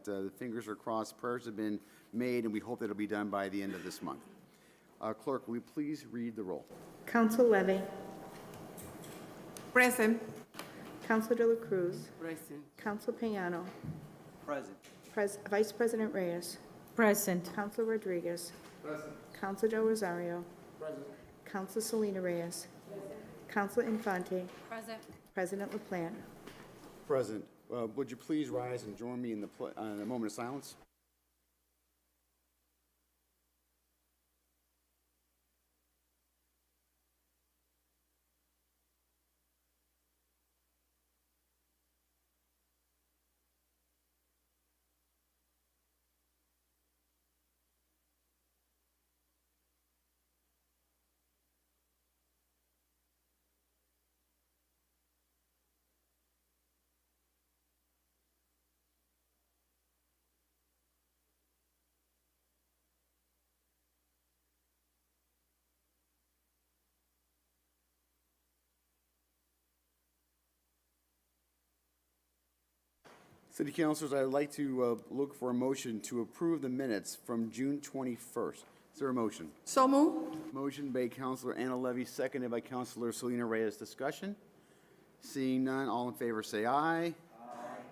The fingers are crossed, prayers have been made, and we hope that it'll be done by the end of this month. Clerk, will you please read the roll? Counsel Levy. Present. Counsel De La Cruz. Present. Counsel Payano. Present. Vice President Reyes. Present. Counsel Rodriguez. Present. Counsel Del Rosario. Present. Counsel Selena Reyes. Counsel Infante. Present. President LaPlante. President, would you please rise and join me in the moment of silence? City Councilors, I'd like to look for a motion to approve the minutes from June 21st. Is there a motion? So moved. Motion by Councilor Anna Levy, seconded by Councilor Selena Reyes. Discussion? Seeing none, all in favor say aye. Aye.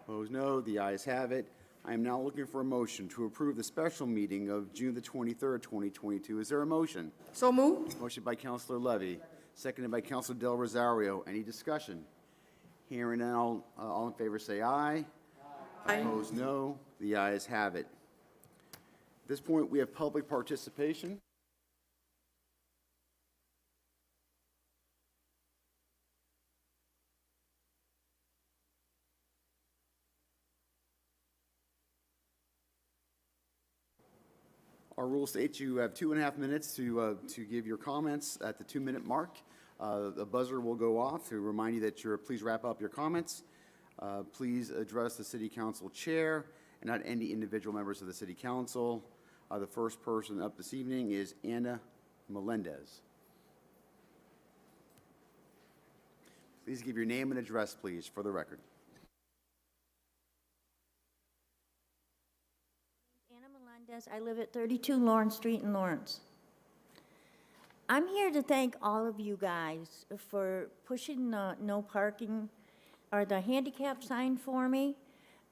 Opposed, no. The ayes have it. I am now looking for a motion to approve the special meeting of June the 23rd, 2022. Is there a motion? So moved. Motion by Councilor Levy, seconded by Councilor Del Rosario. Any discussion? Hearing none, all in favor say aye. Aye. Opposed, no. The ayes have it. At this point, we have public participation. Our rule states you have 2.5 minutes to give your comments at the 2-minute mark. The buzzer will go off to remind you that please wrap up your comments. Please address the City Council Chair and not any individual members of the City Council. The first person up this evening is Anna Melendez. Please give your name and address, please, for the record. Anna Melendez. I live at 32 Lawrence Street in Lawrence. I'm here to thank all of you guys for pushing the no parking or the handicap sign for me.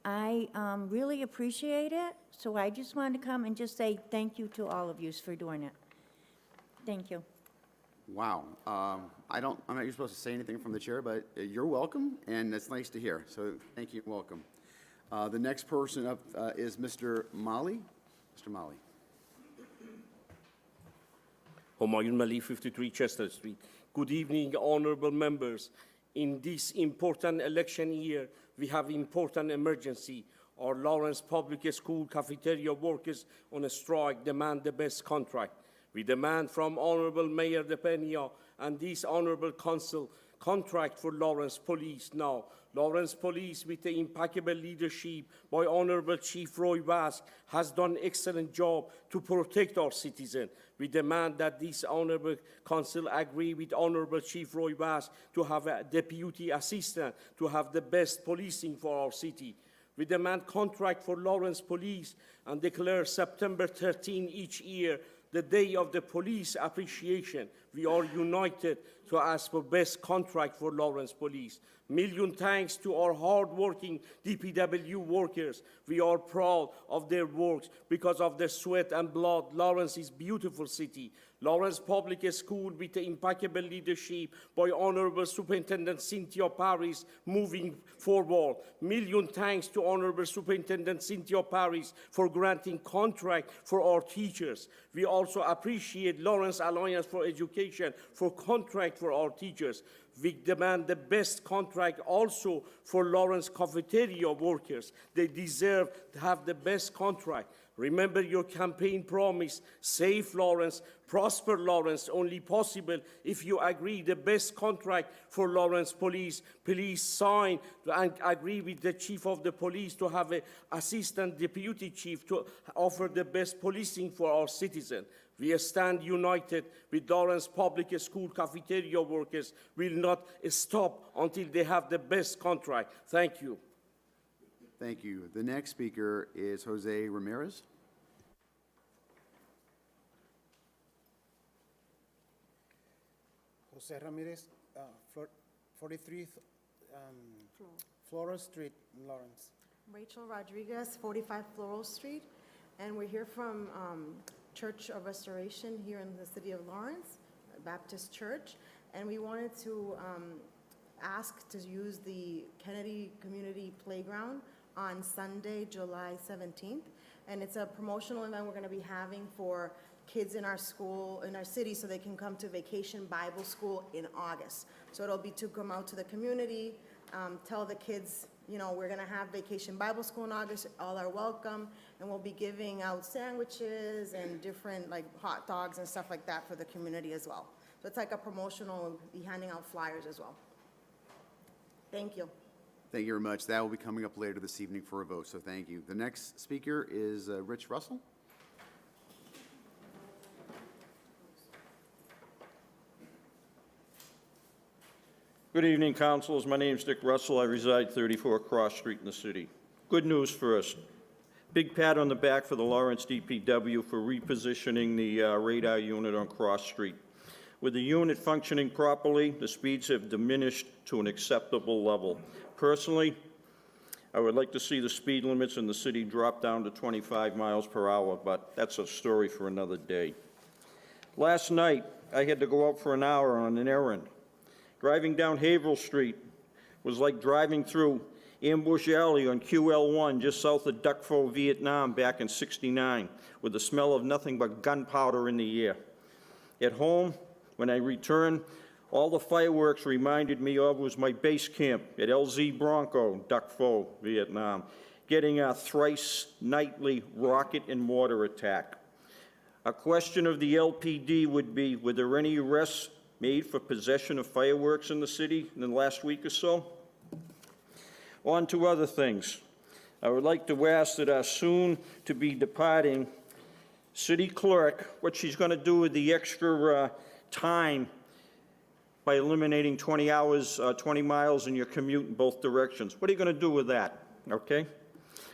I really appreciate it. So I just wanted to come and just say thank you to all of you for doing it. Thank you. Wow. I'm not supposed to say anything from the chair, but you're welcome, and that's nice to hear. So thank you and welcome. The next person up is Mr. Mali. Mr. Mali. Humayun Mali, 53 Chester Street. Good evening, honorable members. In this important election year, we have important emergency. Our Lawrence Public School cafeteria workers on a strike demand the best contract. We demand from Honorable Mayor De Pena and this Honorable Council contract for Lawrence Police now. Lawrence Police, with the impeccable leadership by Honorable Chief Roy Basque, has done excellent job to protect our citizens. We demand that this Honorable Council agree with Honorable Chief Roy Basque to have a deputy assistant to have the best policing for our city. We demand contract for Lawrence Police and declare September 13 each year the Day of the Police Appreciation. We are united to ask for best contract for Lawrence Police. Million thanks to our hard-working DPW workers. We are proud of their work because of their sweat and blood. Lawrence is a beautiful city. Lawrence Public School, with the impeccable leadership by Honorable Superintendent Cynthia Paris, moving forward. Million thanks to Honorable Superintendent Cynthia Paris for granting contract for our teachers. We also appreciate Lawrence Alliance for Education for contract for our teachers. We demand the best contract also for Lawrence cafeteria workers. They deserve to have the best contract. Remember your campaign promise, Safe Lawrence, Prosper Lawrence, only possible if you agree the best contract for Lawrence Police. Please sign and agree with the Chief of the Police to have an Assistant Deputy Chief to offer the best policing for our citizens. We stand united with Lawrence Public School cafeteria workers. We will not stop until they have the best contract. Thank you. Thank you. The next speaker is Jose Ramirez. Jose Ramirez, 43th Floral Street, Lawrence. Rachel Rodriguez, 45 Floral Street, and we're here from Church of Restoration here in the city of Lawrence, Baptist Church, and we wanted to ask to use the Kennedy Community Playground on Sunday, July 17th, and it's a promotional event we're going to be having for kids in our school, in our city, so they can come to Vacation Bible School in August. So it'll be to come out to the community, tell the kids, you know, we're gonna have Vacation Bible School in August, all are welcome, and we'll be giving out sandwiches and different, like, hot dogs and stuff like that for the community as well. So it's like a promotional, we'll be handing out flyers as well. Thank you. Thank you very much. That will be coming up later this evening for a vote, so thank you. The next speaker is Rich Russell. Good evening, councilors. My name is Dick Russell. I reside 34 Cross Street in the city. Good news first. Big pat on the back for the Lawrence DPW for repositioning the radar unit on Cross Street. With the unit functioning properly, the speeds have diminished to an acceptable level. Personally, I would like to see the speed limits in the city drop down to 25 miles per hour, but that's a story for another day. Last night, I had to go out for an hour on an errand. Driving down Haverhill Street was like driving through Ambush Alley on QL1 just south of Duck Pho, Vietnam back in '69 with the smell of nothing but gunpowder in the air. At home, when I returned, all the fireworks reminded me of was my base camp at LZ Bronco, Duck Pho, Vietnam, getting a thrice nightly rocket and mortar attack. A question of the LPD would be, were there any arrests made for possession of fireworks in the city in the last week or so? On to other things. I would like to ask that our soon-to-be departing city clerk, what she's going to do with the extra time by eliminating 20 miles in your commute in both directions. What are you going to do with that, okay?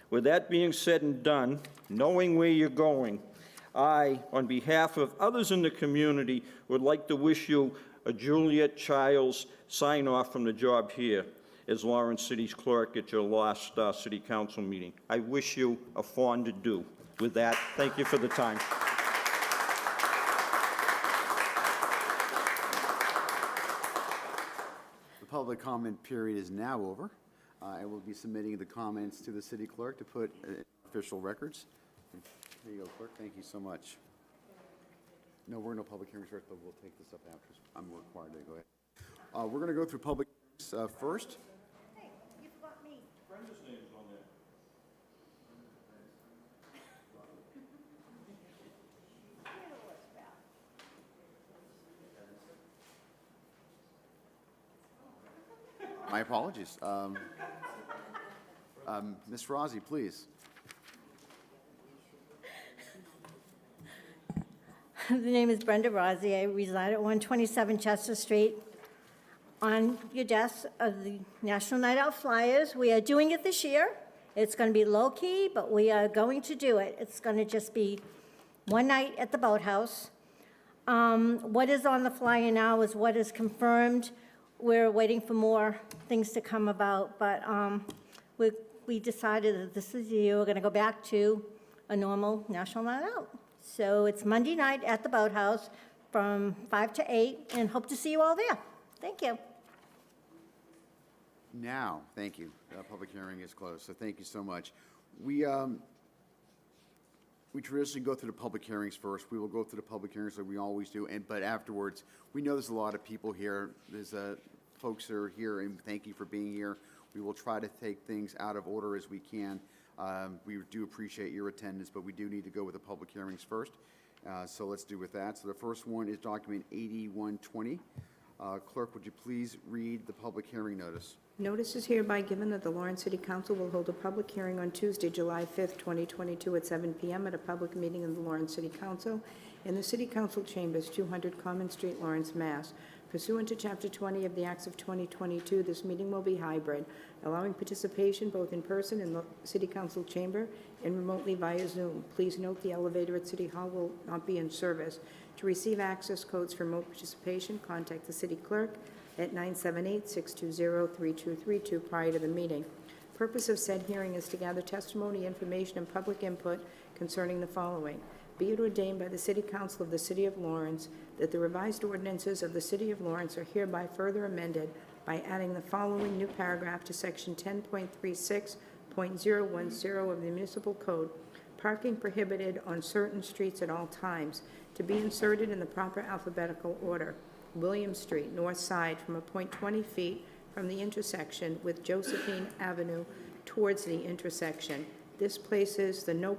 With that being said and done, knowing where you're going, I, on behalf of others in the community, would like to wish you a Juliet Childs sign-off from the job here as Lawrence City's clerk at your last city council meeting. I wish you a fond adieu. With that, thank you for the time. The public comment period is now over. I will be submitting the comments to the city clerk to put in official records. There you go, clerk. Thank you so much. No, we're no public hearings first, but we'll take this up after. I'm required to go ahead. We're going to go through public hearings first. Hey, you forgot me. Brenda's name's on there. My apologies. Ms. Rossi, please. The name is Brenda Rossi. I reside at 127 Chester Street. On your desk of the National Night Out flyers. We are doing it this year. It's going to be low-key, but we are going to do it. It's going to just be one night at the boathouse. What is on the flyer now is what is confirmed. We're waiting for more things to come about, but we decided that this is the year we're going to go back to a normal National Night Out. So it's Monday night at the boathouse from 5 to 8, and hope to see you all there. Thank you. Now, thank you. The public hearing is closed, so thank you so much. We traditionally go through the public hearings first. We will go through the public hearings like we always do, but afterwards, we know there's a lot of people here. There's folks that are here, and thank you for being here. We will try to take things out of order as we can. We do appreciate your attendance, but we do need to go with the public hearings first. So let's do with that. So the first one is document 8120. Clerk, would you please read the public hearing notice? Notice is hereby given that the Lawrence City Council will hold a public hearing on Tuesday, July 5th, 2022 at 7 p.m. at a public meeting in the Lawrence City Council in the City Council Chambers, 200 Common Street, Lawrence, Mass. Pursuant to Chapter 20 of the Acts of 2022, this meeting will be hybrid, allowing participation both in person in the City Council chamber and remotely via Zoom. Please note the elevator at City Hall will not be in service. To receive access codes for remote participation, contact the City Clerk at 978-620-3232 prior to the meeting. Purpose of said hearing is to gather testimony, information, and public input concerning the following. Be it ordained by the City Council of the City of Lawrence that the revised ordinances of the City of Lawrence are hereby further amended by adding the following new paragraph to Section 10.36.010 of the Municipal Code, parking prohibited on certain streets at all times, to be inserted in the proper alphabetical order. William Street, north side, from a point 20 feet from the intersection with Josephine Avenue towards the intersection. This places the no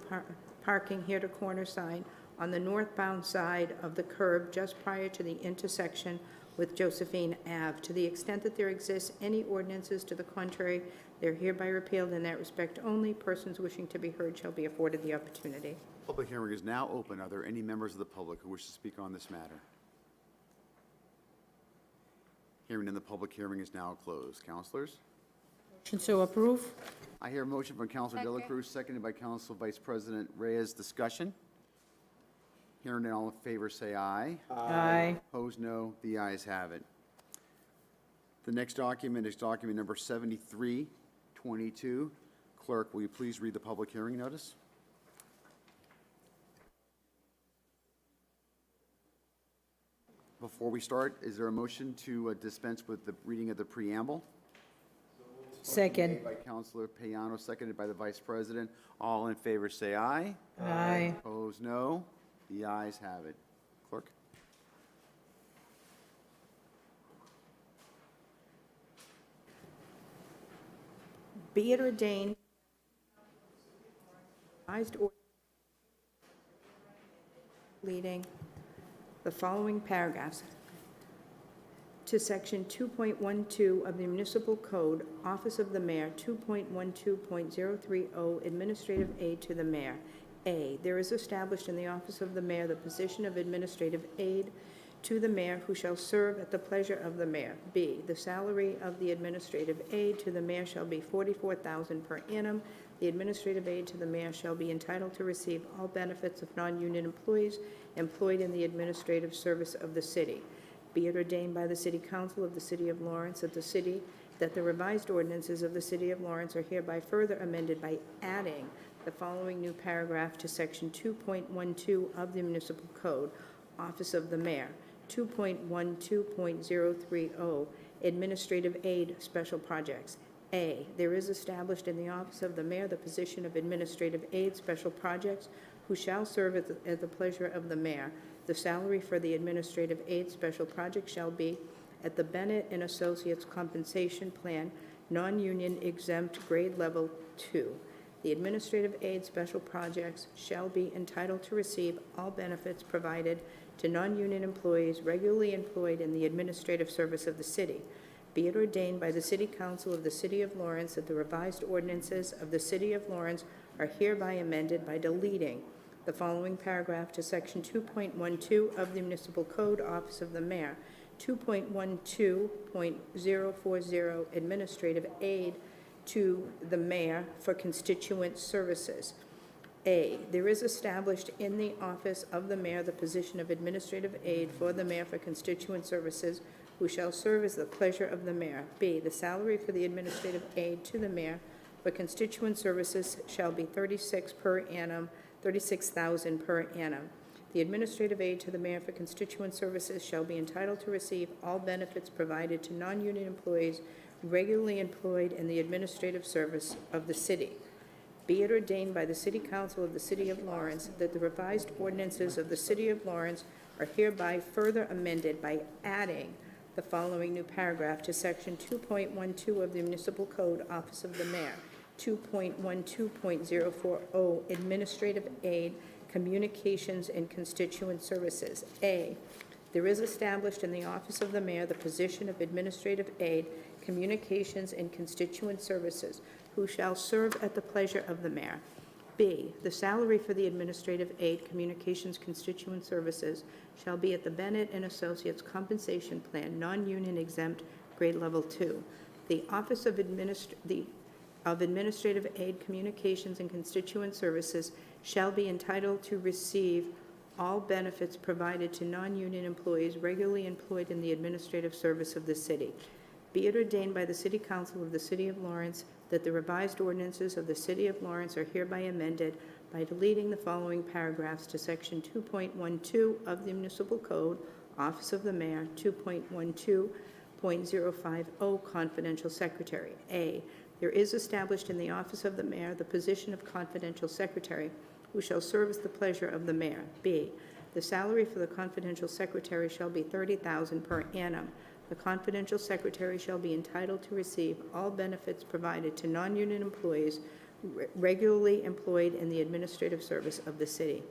parking here to corner sign on the northbound side of the curb just prior to the intersection with Josephine Ave. To the extent that there exists any ordinances to the contrary, they're hereby repealed in that respect only. Persons wishing to be heard shall be afforded the opportunity. Public hearing is now open. Are there any members of the public who wish to speak on this matter? Hearing in the public hearing is now closed. Councilors? Motion to approve? I hear a motion from Councilor Dela Cruz, seconded by Council Vice President Reyes. Discussion? Hearing none, all in favor say aye. Aye. Opposed, no. The ayes have it. The next document is document number 7322. Clerk, will you please read the public hearing notice? Before we start, is there a motion to dispense with the reading of the preamble? Second. Made by Councilor Payano, seconded by the Vice President. All in favor say aye. Aye. Opposed, no. The ayes have it. Clerk? Be it ordained, revised ordinance leading the following paragraphs to Section 2.12 of the Municipal Code, Office of the Mayor, 2.12.030, Administrative Aid to the Mayor. A, there is established in the Office of the Mayor the position of Administrative Aid to the Mayor who shall serve at the pleasure of the Mayor. B, the salary of the Administrative Aid to the Mayor shall be $44,000 per annum. The Administrative Aid to the Mayor shall be entitled to receive all benefits of non-union employees employed in the administrative service of the city. Be it ordained by the City Council of the City of Lawrence that the revised ordinances of the City of Lawrence are hereby further amended by adding the following new paragraph to Section 2.12 of the Municipal Code, Office of the Mayor, 2.12.030, Administrative Aid Special Projects. A, there is established in the Office of the Mayor the position of Administrative Aid Special Projects who shall serve at the pleasure of the Mayor. The salary for the Administrative Aid Special Project shall be at the Bennett and Associates Compensation Plan, non-union exempt grade level 2. The Administrative Aid Special Projects shall be entitled to receive all benefits provided to non-union employees regularly employed in the administrative service of the city. Be it ordained by the City Council of the City of Lawrence that the revised ordinances of the City of Lawrence are hereby amended by deleting the following paragraph to Section 2.12 of the Municipal Code, Office of the Mayor, 2.12.040, Administrative Aid to the Mayor for Constituent Services. A, there is established in the Office of the Mayor the position of Administrative Aid for the Mayor for Constituent Services who shall serve as the pleasure of the Mayor. B, the salary for the Administrative Aid to the Mayor for Constituent Services shall be $36,000 per annum. The Administrative Aid to the Mayor for Constituent Services shall be entitled to receive all benefits provided to non-union employees regularly employed in the administrative service of the city. Be it ordained by the City Council of the City of Lawrence that the revised ordinances of the City of Lawrence are hereby further amended by adding the following new paragraph to Section 2.12 of the Municipal Code, Office of the Mayor, 2.12.040, Administrative Aid, Communications and Constituent Services. A, there is established in the Office of the Mayor the position of Administrative Aid, Communications and Constituent Services, who shall serve at the pleasure of the Mayor. B, the salary for the administrative aide communications constituent services shall be at the Bennett and Associates compensation plan, non-union exempt, grade level 2. The Office of Administrative Aid Communications and Constituent Services shall be entitled to receive all benefits provided to non-union employees regularly employed in the administrative service of the city. Be it ordained by the City Council of the City of Lawrence that the revised ordinances of the City of Lawrence are hereby amended by deleting the following paragraphs to Section 2.12 of the Municipal Code, Office of the Mayor, 2.12.050, Confidential Secretary. A, there is established in the Office of the Mayor the position of Confidential Secretary, who shall serve as the pleasure of the Mayor. B, the salary for the Confidential Secretary shall be $30,000 per annum. The Confidential Secretary shall be entitled to receive all benefits provided to non-union employees regularly employed in the administrative service of the city.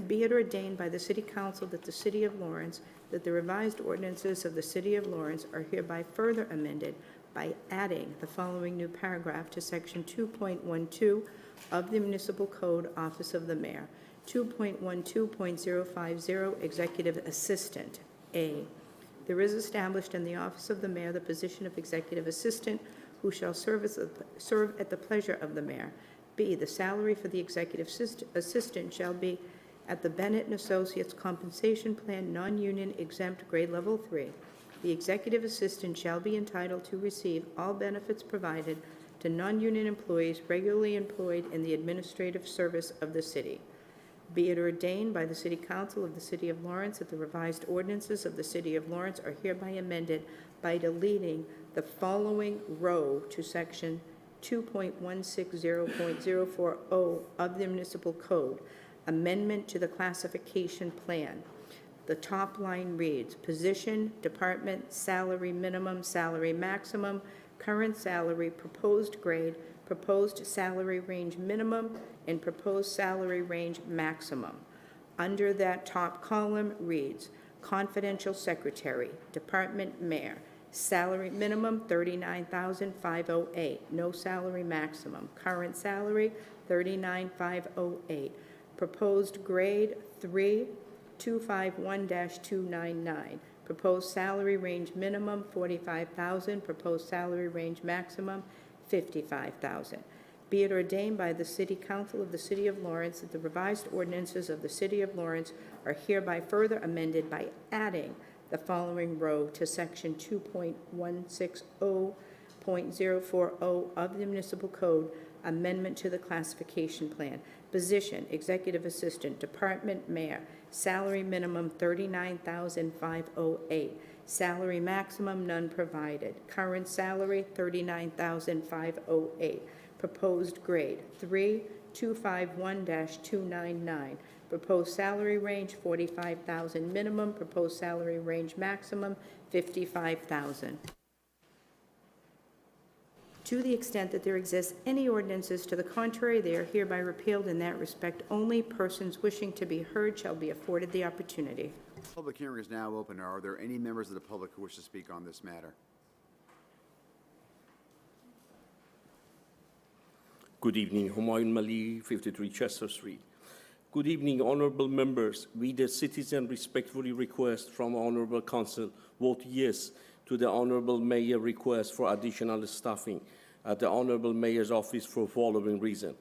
Be it ordained by the City Council that the City of Lawrence, that the revised ordinances of the City of Lawrence are hereby further amended by adding the following new paragraph to Section 2.12 of the Municipal Code, Office of the Mayor, 2.12.050, Executive Assistant. A, there is established in the Office of the Mayor the position of Executive Assistant, who shall serve at the pleasure of the Mayor. B, the salary for the Executive Assistant shall be at the Bennett and Associates compensation plan, non-union exempt, grade level 3. The Executive Assistant shall be entitled to receive all benefits provided to non-union employees regularly employed in the administrative service of the city. Be it ordained by the City Council of the City of Lawrence that the revised ordinances of the City of Lawrence are hereby amended by deleting the following row to Section 2.160.040 of the Municipal Code, Amendment to the Classification Plan. The top line reads, position, department, salary minimum, salary maximum, current salary, proposed grade, proposed salary range minimum, and proposed salary range maximum. Under that top column reads, Confidential Secretary, Department Mayor, salary minimum $39,508, no salary maximum. Current salary $39,508. Proposed grade 3251-299. Proposed salary range minimum $45,000. Proposed salary range maximum $55,000. Be it ordained by the City Council of the City of Lawrence that the revised ordinances of the City of Lawrence are hereby further amended by adding the following row to Section 2.160.040 of the Municipal Code, Amendment to the Classification Plan. Position, Executive Assistant, Department Mayor, salary minimum $39,508. Salary maximum, none provided. Current salary, $39,508. Proposed grade, 3251-299. Proposed salary range, $45,000 minimum. Proposed salary range maximum, $55,000. To the extent that there exists any ordinances to the contrary, they are hereby repealed. In that respect only, persons wishing to be heard shall be afforded the opportunity. Public hearing is now open. Are there any members of the public who wish to speak on this matter? Good evening, Humayun Mali, 53 Chester Street. Good evening, honorable members. We, the citizen, respectfully request from Honorable Council vote yes to the Honorable Mayor request for additional staffing at the Honorable Mayor's office for following reason.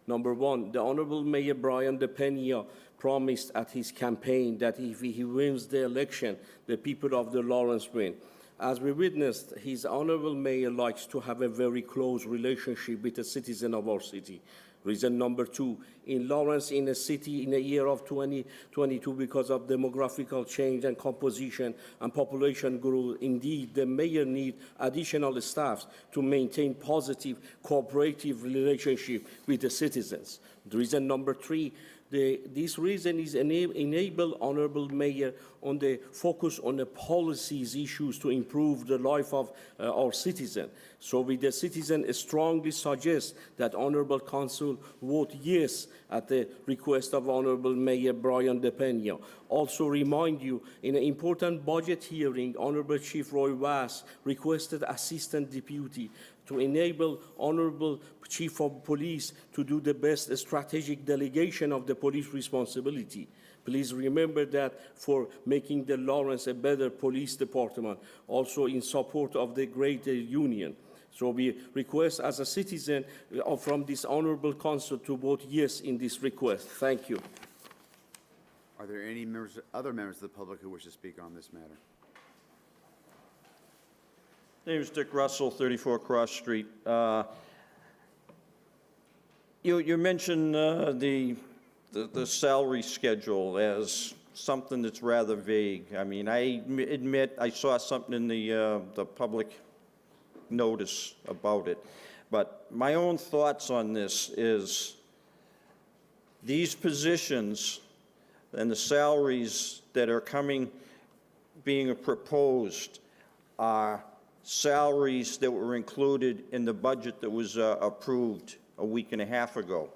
Number one, the Honorable Mayor Brian DePena promised at his campaign that if he wins the election, the people of the Lawrence win. As we witnessed, his Honorable Mayor likes to have a very close relationship with the citizen of our city. Reason number two, in Lawrence, in a city in the year of 2022, because of demographical change and composition and population growth, indeed, the mayor needs additional staff to maintain positive cooperative relationship with the citizens. Reason number three, this reason is enable Honorable Mayor on the focus on the policies issues to improve the life of our citizen. So we, the citizen, strongly suggest that Honorable Council vote yes at the request of Honorable Mayor Brian DePena. Also remind you, in an important budget hearing, Honorable Chief Roy Vass requested Assistant Deputy to enable Honorable Chief of Police to do the best strategic delegation of the police responsibility. Please remember that for making the Lawrence a better police department, also in support of the greater union. So we request as a citizen from this honorable council to vote yes in this request. Thank you. Are there any members, other members of the public who wish to speak on this matter? Name is Dick Russell, 34 Cross Street. You mentioned the salary schedule as something that's rather vague. I mean, I admit I saw something in the public notice about it. But my own thoughts on this is these positions and the salaries that are being proposed are salaries that were included in the budget that was approved a week and a half ago.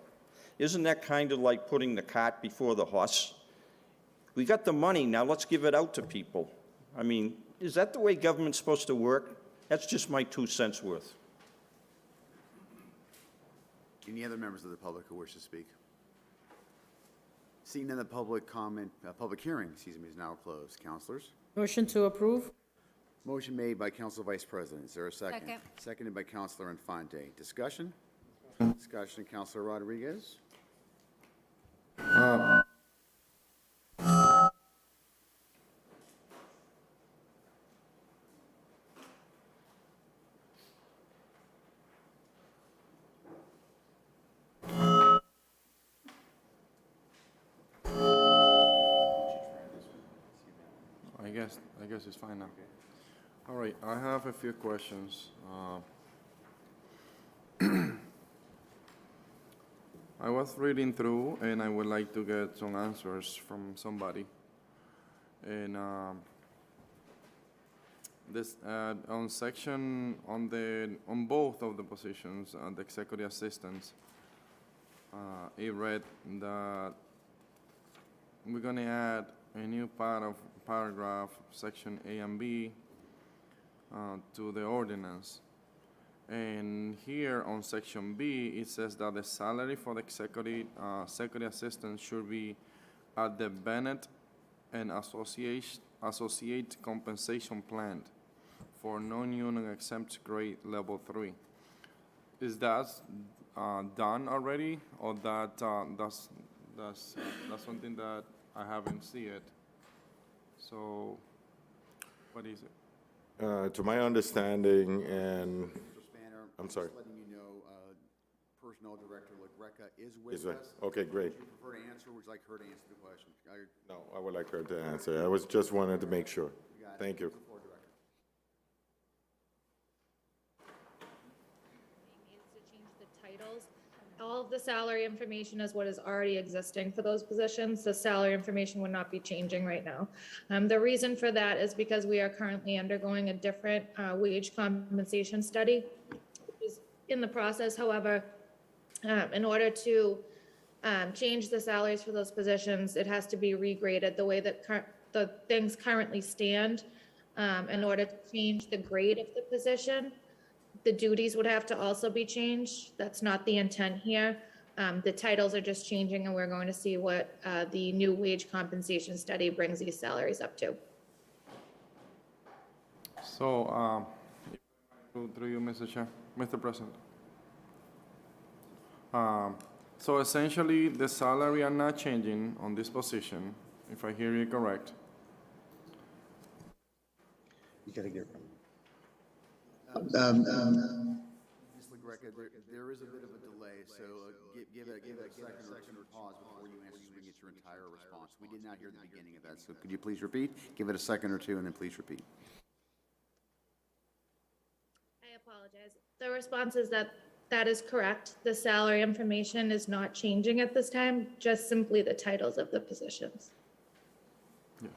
Isn't that kind of like putting the cart before the horse? We got the money, now let's give it out to people. I mean, is that the way government's supposed to work? That's just my 2 cents worth. Any other members of the public who wish to speak? Seeing none, the public hearing, excuse me, is now closed. Councilors? Motion to approve? Motion made by Council Vice President. Is there a second? Second. Seconded by Councilor Infante. Discussion? Discussion, Councilor Rodriguez? I guess it's fine now. All right, I have a few questions. I was reading through, and I would like to get some answers from somebody. And this on section on both of the positions, the executive assistants, it read that we're going to add a new paragraph, section A and B, to the ordinance. And here on section B, it says that the salary for the executive assistant should be at the Bennett and Associate compensation plan for non-union exempt grade level 3. Is that done already, or that's something that I haven't seen it? So, what is it? To my understanding, and I'm sorry. Just letting you know, Personnel Director LaGreca is with us. Okay, great. Would you prefer to answer, or would you like her to answer the question? No, I would like her to answer. I was just wanted to make sure. Thank you. Needs to change the titles. All of the salary information is what is already existing for those positions. The salary information would not be changing right now. The reason for that is because we are currently undergoing a different wage compensation study, which is in the process. However, in order to change the salaries for those positions, it has to be regraded the way that the things currently stand. In order to change the grade of the position, the duties would have to also be changed. That's not the intent here. The titles are just changing, and we're going to see what the new wage compensation study brings these salaries up to. So, through you, Mr. President. So essentially, the salary are not changing on this position, if I hear you correct. You gotta get Ms. LaGreca, there is a bit of a delay, so give it a second or two pause before you answer so we get your entire response. We did not hear the beginning of that, so could you please repeat? Give it a second or two, and then please repeat. I apologize. The response is that is correct. The salary information is not changing at this time, just simply the titles of the positions. Yeah.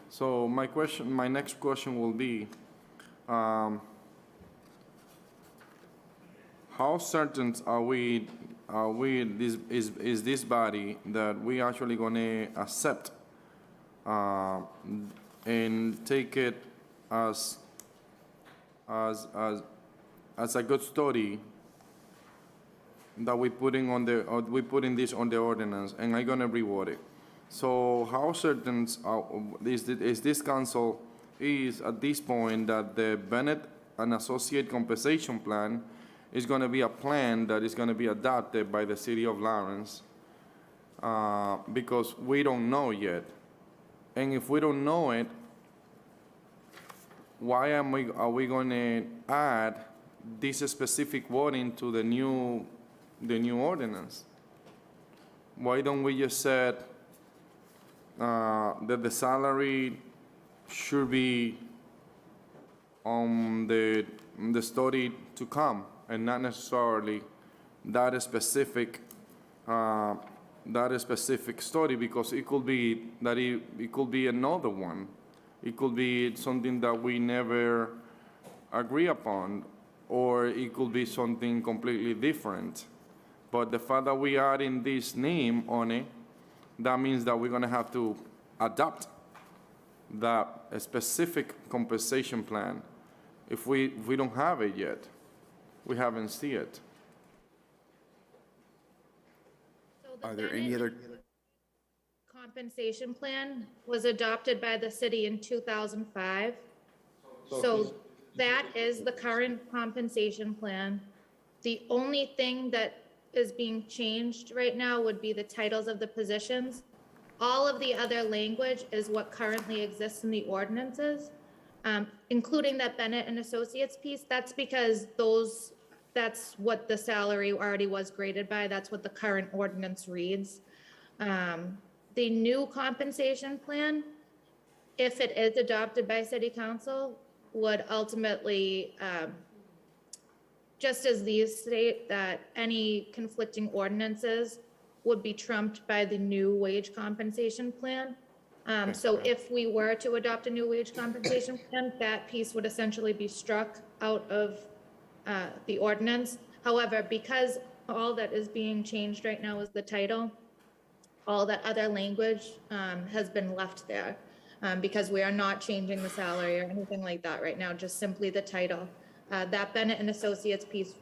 So my next question will be, how certain are we is this body that we actually gonna accept and take it as as a good study that we putting on the, we putting this on the ordinance, and I'm gonna reword it. So how certain is this council is at this point that the Bennett and Associate Compensation Plan is gonna be a plan that is gonna be adopted by the city of Lawrence, because we don't know yet. And if we don't know it, why are we gonna add this specific wording to the new ordinance? Why don't we just say that the salary should be on the study to come, and not necessarily that specific study, because it could be that it could be another one. It could be something that we never agree upon, or it could be something completely different. But the fact that we are adding this name on it, that means that we're gonna have to adopt that specific compensation plan. If we don't have it yet, we haven't seen it. So the Are there any Bennett other, compensation plan was adopted by the city in 2005. So that is the current compensation plan. The only thing that is being changed right now would be the titles of the positions. All of the other language is what currently exists in the ordinances, including that Bennett and Associates piece. That's because that's what the salary already was graded by. That's what the current ordinance reads. The new compensation plan, if it is adopted by city council, would ultimately, just as these state, that any conflicting ordinances would be trumped by the new wage compensation plan. So if we were to adopt a new wage compensation plan, that piece would essentially be struck out of the ordinance. However, because all that is being changed right now is the title, all that other language has been left there, because we are not changing the salary or anything like that right now, just simply the title. That Bennett and Associates piece,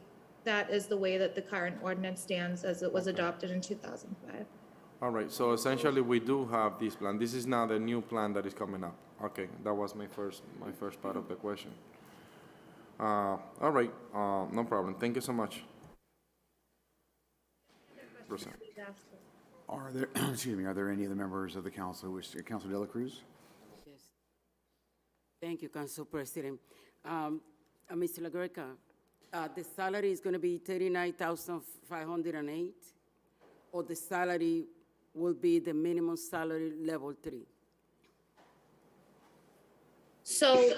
that is the way that the current ordinance stands as it was adopted in 2005. All right, so essentially we do have this plan. This is now the new plan that is coming up. Okay, that was my first part of the question. All right, no problem. Thank you so much. Rosa. are there, excuse me, are there any other members of the council who wish to, Councilor De La Cruz? Yes. Thank you, Council President. Mr. LaGreca, the salary is going to be $39,508, or the salary will be the minimum salary level 3? So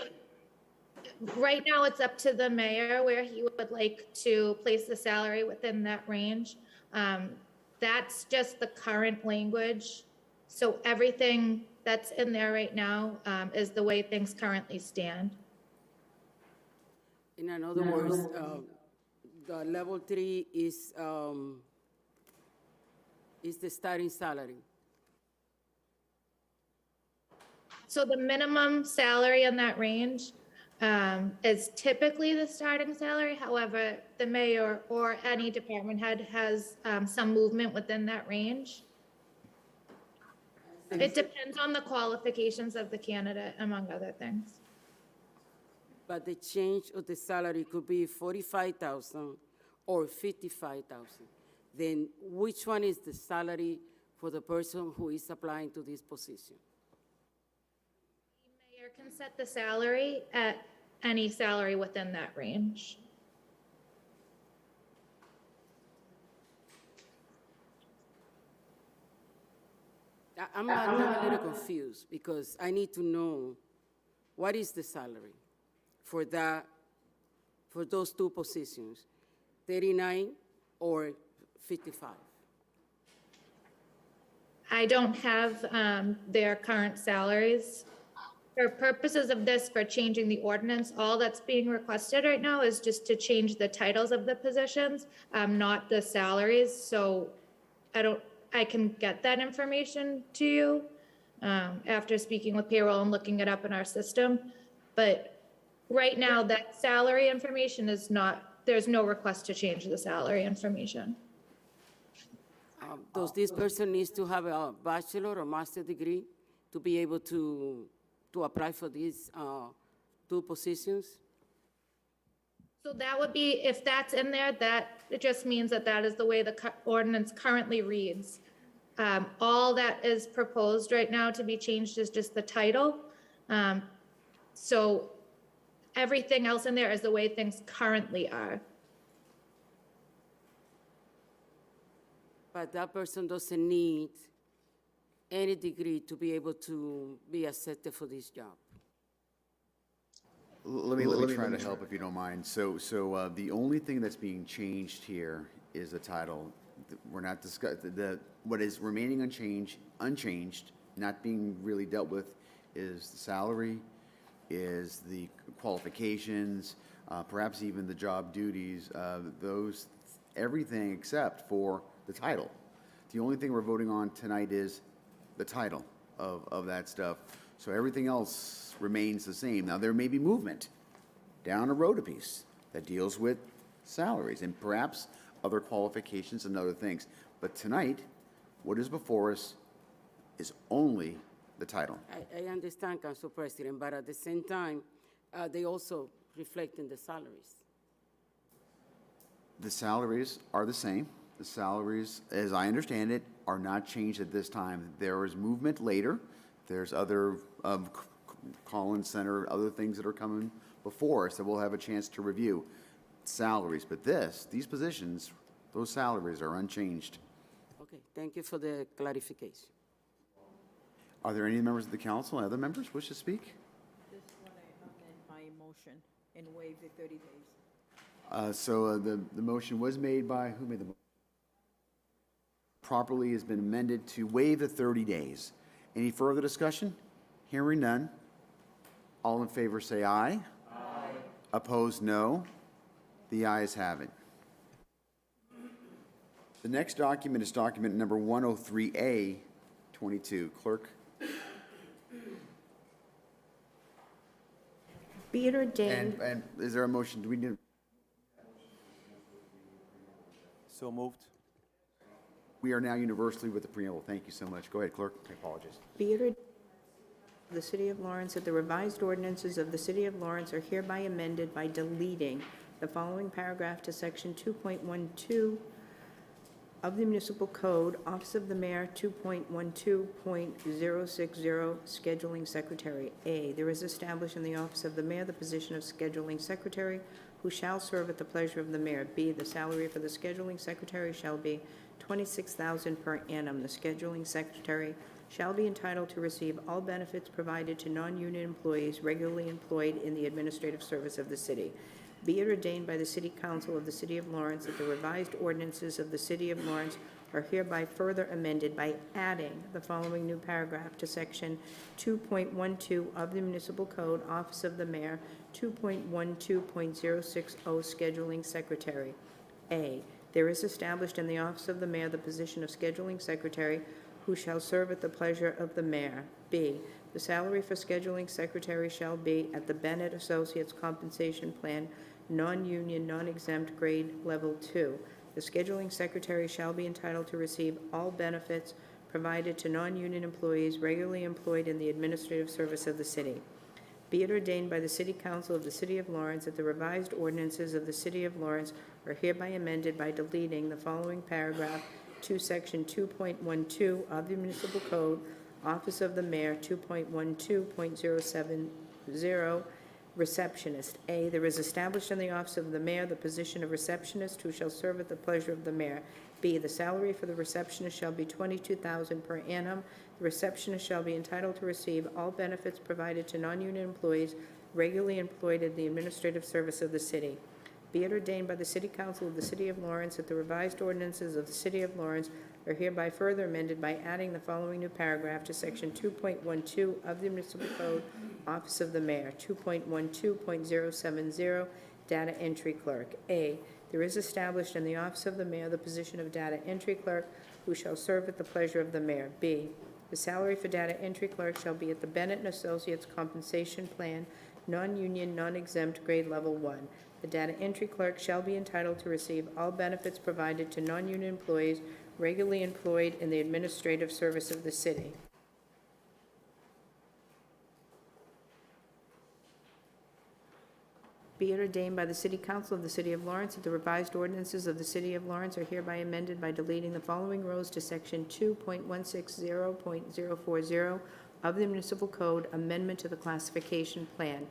right now it's up to the mayor where he would like to place the salary within that range. That's just the current language. So everything that's in there right now is the way things currently stand. In other words, the level 3 is the starting salary. So the minimum salary in that range is typically the starting salary. However, the mayor or any department head has some movement within that range. It depends on the qualifications of the candidate, among other things. But the change of the salary could be $45,000 or $55,000. Then which one is the salary for the person who is applying to this position? The mayor can set the salary at any salary within that range. I'm a little confused because I need to know what is the salary for those two positions, 39 or 55? I don't have their current salaries. For purposes of this, for changing the ordinance, all that's being requested right now is just to change the titles of the positions, not the salaries. So I can get that information to you after speaking with payroll and looking it up in our system. But right now, that salary information is not there's no request to change the salary information. Does this person needs to have a bachelor or master degree to be able to apply for these two positions? So that would be, if that's in there, that, it just means that that is the way the ordinance currently reads. All that is proposed right now to be changed is just the title. So everything else in there is the way things currently are. But that person doesn't need any degree to be able to be accepted for this job. Let me try to help if you don't mind. So the only thing that's being changed here is the title. We're not discussing, what is remaining unchanged, not being really dealt with is the salary, is the qualifications, perhaps even the job duties, everything except for the title. The only thing we're voting on tonight is the title of that stuff. So everything else remains the same. Now, there may be movement down a road a piece that deals with salaries and perhaps other qualifications and other things. But tonight, what is before us is only the title. I understand, Council President, but at the same time, they also reflect in the salaries. The salaries are the same. The salaries, as I understand it, are not changed at this time. There is movement later. There's other Collins Center, other things that are coming before us that we'll have a chance to review. Salaries, but these positions, those salaries are unchanged. Okay, thank you for the clarification. Are there any members of the council, other members wish to speak? Just want to amend my motion and waive the 30 days. The motion was made by, who made the motion? Properly has been amended to waive the 30 days. Any further discussion? Hearing none. All in favor say aye. Aye. Opposed, no. The ayes have it. The next document is document number 103A, 22. Clerk. Be it ordained. And is there a motion? Do we need? So moved. We are now universally with the preamble. Thank you so much. Go ahead, Clerk. I apologize. Be it ordained of the City of Lawrence that the revised ordinances of the City of Lawrence are hereby amended by deleting the following paragraph to Section 2.12 of the Municipal Code, Office of the Mayor, 2.12.060, Scheduling Secretary. A, there is established in the Office of the Mayor the position of Scheduling Secretary, who shall serve at the pleasure of the Mayor. B, the salary for the Scheduling Secretary shall be $26,000 per annum. The Scheduling Secretary shall be entitled to receive all benefits provided to non-union employees regularly employed in the administrative service of the city. Be it ordained by the City Council of the City of Lawrence that the revised ordinances of the City of Lawrence are hereby further amended by adding the following new paragraph to Section 2.12 of the Municipal Code, Office of the Mayor, 2.12.060, Scheduling Secretary. A, there is established in the Office of the Mayor the position of Scheduling Secretary, who shall serve at the pleasure of the Mayor. B, the salary for Scheduling Secretary shall be at the Bennett Associates Compensation Plan, non-union, non-exempt grade level 2. The Scheduling Secretary shall be entitled to receive all benefits provided to non-union employees regularly employed in the administrative service of the city. Be it ordained by the City Council of the City of Lawrence that the revised ordinances of the City of Lawrence are hereby amended by deleting the following paragraph to Section 2.12 of the Municipal Code, Office of the Mayor, 2.12.070, Receptionist. A, there is established in the Office of the Mayor the position of Receptionist, who shall serve at the pleasure of the Mayor. B, the salary for the Receptionist shall be $22,000 per annum. The Receptionist shall be entitled to receive all benefits provided to non-union employees regularly employed in the administrative service of the city. Be it ordained by the City Council of the City of Lawrence that the revised ordinances of the City of Lawrence are hereby further amended by adding the following new paragraph to Section 2.12 of the Municipal Code, Office of the Mayor, 2.12.070, Data Entry Clerk. A, there is established in the Office of the Mayor the position of Data Entry Clerk, who shall serve at the pleasure of the Mayor. B, the salary for Data Entry Clerk shall be at the Bennett & Associates Compensation Plan, non-union, non-exempt grade level 1. The data entry clerk shall be entitled to receive all benefits provided to non-union employees regularly employed in the administrative service of the city. Be it ordained by the City Council of the City of Lawrence that the revised ordinances of the City of Lawrence are hereby amended by deleting the following rows to Section 2.160.040 of the Municipal Code, amendment to the classification plan.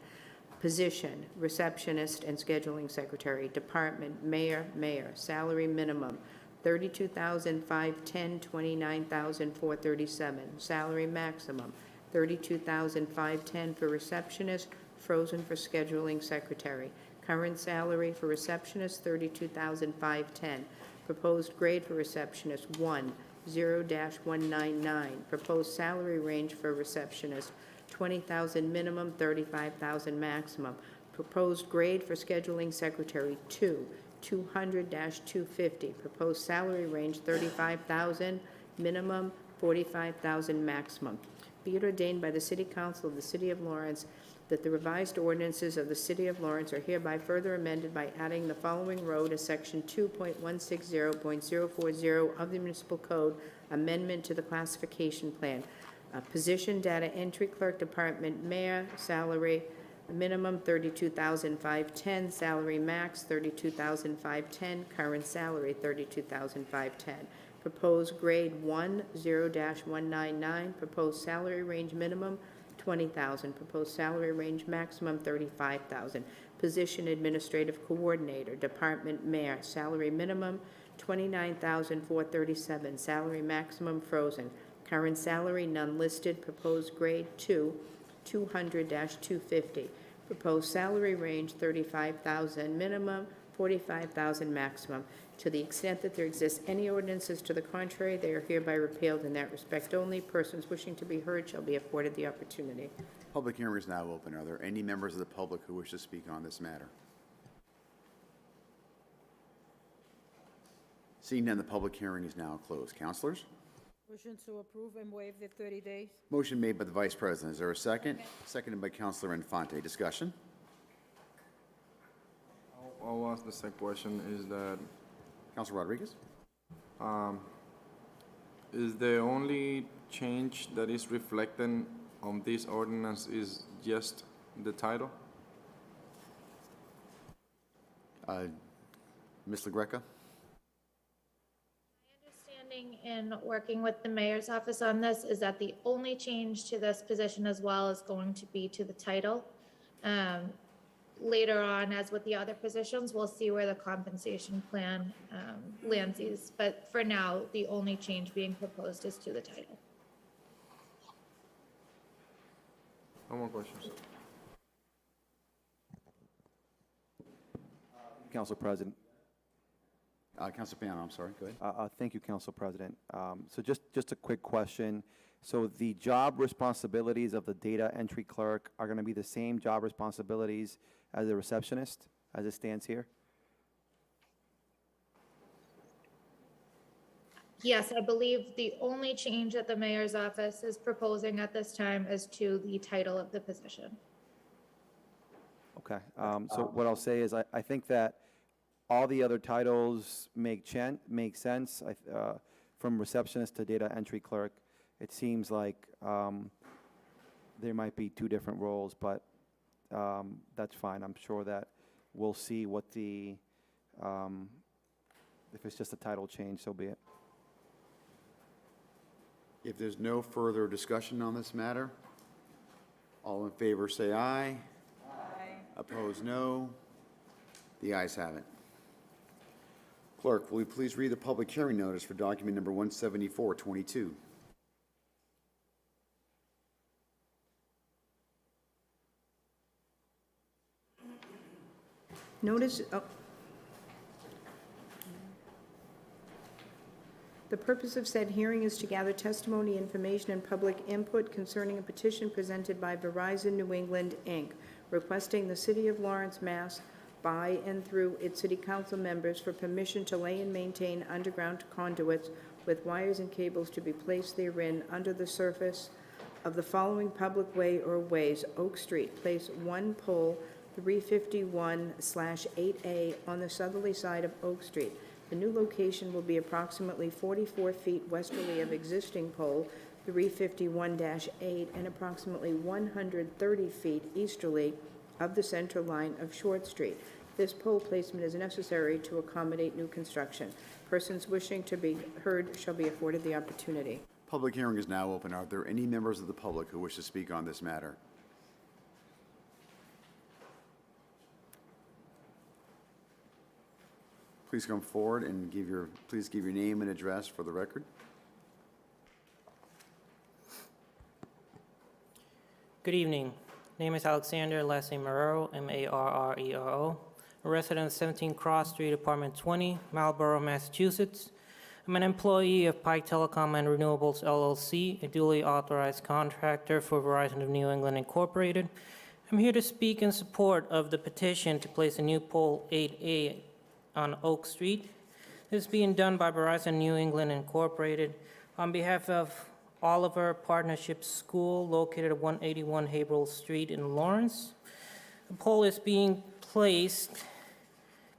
Position, receptionist and scheduling secretary. Department, mayor, salary minimum, $32,510, $29,437. Salary maximum, $32,510 for receptionist, frozen for scheduling secretary. Current salary for receptionist, $32,510. Proposed grade for receptionist, 1, 0-199. Proposed salary range for receptionist, $20,000 minimum, $35,000 maximum. Proposed grade for scheduling secretary, 2, 200-250. Proposed salary range, $35,000 minimum, $45,000 maximum. Be it ordained by the City Council of the City of Lawrence that the revised ordinances of the City of Lawrence are hereby further amended by adding the following row to Section 2.160.040 of the Municipal Code, amendment to the classification plan. Position, data entry clerk, department, mayor, salary minimum $32,510, salary max $32,510, current salary $32,510. Proposed grade 1, 0-199, proposed salary range minimum $20,000, proposed salary range maximum $35,000. Position, administrative coordinator, department, mayor, salary minimum $29,437, salary maximum frozen. Current salary, none listed. Proposed grade 2, 200-250. Proposed salary range, $35,000 minimum, $45,000 maximum. To the extent that there exists any ordinances to the contrary, they are hereby repealed in that respect only. Persons wishing to be heard shall be afforded the opportunity. Public hearing is now open. Are there any members of the public who wish to speak on this matter? Seeing none, the public hearing is now closed. Councilors? Motion to approve and waive the 30 days. Motion made by the Vice President. Is there a second? Seconded by Councilor Infante. Discussion? I'll ask the second question, is that, Councilor Rodriguez? is the only change that is reflected on this ordinance is just the title? Ms. LaGreca? Understanding in working with the mayor's office on this is that the only change to this position as well is going to be to the title. Later on, as with the other positions, we'll see where the compensation plan lands these. But for now, the only change being proposed is to the title. No more questions. Council President. Councilor Piano, I'm sorry. Go ahead. Thank you, Council President. So just a quick question. So the job responsibilities of the data entry clerk are going to be the same job responsibilities as the receptionist, as it stands here? Yes, I believe the only change that the mayor's office is proposing at this time is to the title of the position. Okay. So what I'll say is I think that all the other titles make sense. From receptionist to data entry clerk, it seems like there might be two different roles, but that's fine. I'm sure that we'll see what if it's just a title change, so be it. If there's no further discussion on this matter, all in favor say aye. Aye. Opposed, no. The ayes have it. Clerk, will you please read the public hearing notice for document number 17422? Notice, the purpose of said hearing is to gather testimony, information, and public input concerning a petition presented by Verizon New England, Inc., requesting the City of Lawrence, Mass., by and through its City Council members for permission to lay and maintain underground conduits with wires and cables to be placed therein under the surface of the following public way or ways: Oak Street, place one pole 351/8A on the southerly side of Oak Street. The new location will be approximately 44 feet westerly of existing pole 351-8 and approximately 130 feet easterly of the center line of Short Street. This pole placement is necessary to accommodate new construction. Persons wishing to be heard shall be afforded the opportunity. Public hearing is now open. Are there any members of the public who wish to speak on this matter? Please come forward and please give your name and address for the record. Good evening. Name is Alexander, last name Marrero, M-A-R-R-E-R-O. A resident of 17 Cross Street, Apartment 20, Marlborough, Massachusetts. I'm an employee of Pike Telecom and Renewables LLC, a duly authorized contractor for Verizon of New England Incorporated. I'm here to speak in support of the petition to place a new pole 8A on Oak Street. This is being done by Verizon New England Incorporated on behalf of Oliver Partnership School located at 181 Haverhill Street in Lawrence. The pole is being placed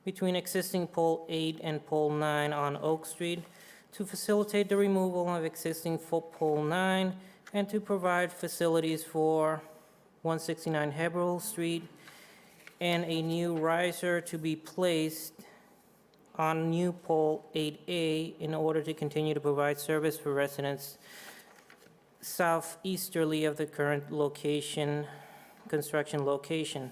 between existing pole 8 and pole 9 on Oak Street to facilitate the removal of existing pole 9 and to provide facilities for 169 Haverhill Street and a new riser to be placed on new pole 8A in order to continue to provide service for residents southeasterly of the current location, construction location.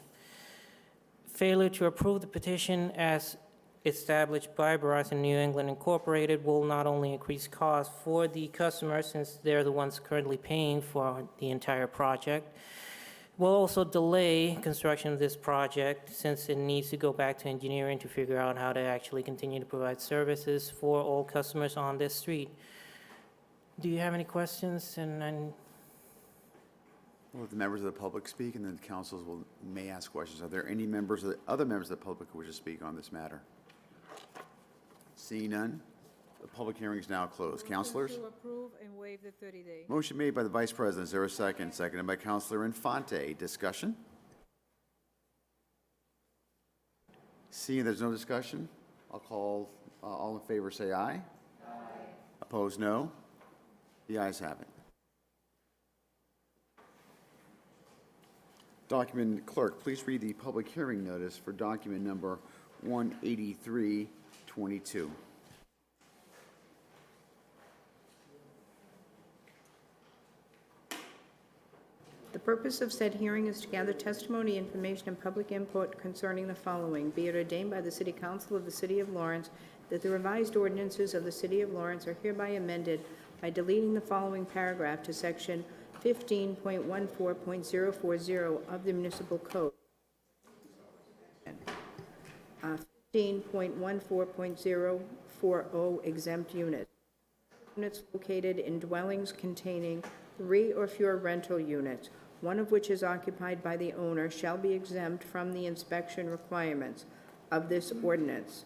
Failure to approve the petition as established by Verizon New England Incorporated will not only increase costs for the customers, since they're the ones currently paying for the entire project, will also delay construction of this project, since it needs to go back to engineering to figure out how to actually continue to provide services for all customers on this street. Do you have any questions? Will the members of the public speak, and then the councils may ask questions. Are there any other members of the public who wish to speak on this matter? Seeing none, the public hearing is now closed. Councilors? To approve and waive the 30-day. Motion made by the Vice President. Is there a second? Seconded by Councilor Infante. Discussion? Seeing there's no discussion, I'll call all in favor say aye. Aye. Opposed, no. The ayes have it. Document clerk, please read the public hearing notice for document number 18322. The purpose of said hearing is to gather testimony, information, and public input concerning the following. Be it ordained by the City Council of the City of Lawrence that the revised ordinances of the City of Lawrence are hereby amended by deleting the following paragraph to section 15.14.040 of the Municipal Code. 15.14.040 exempt units. Units located in dwellings containing 3 or fewer rental units, one of which is occupied by the owner, shall be exempt from the inspection requirements of this ordinance.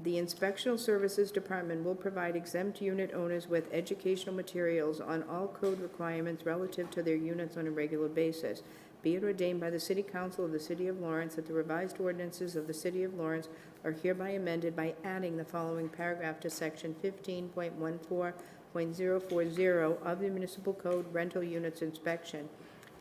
The Inspectional Services Department will provide exempt unit owners with educational materials on all code requirements relative to their units on a regular basis. Be it ordained by the City Council of the City of Lawrence that the revised ordinances of the City of Lawrence are hereby amended by adding the following paragraph to section 15.14.040 of the Municipal Code Rental Units Inspection.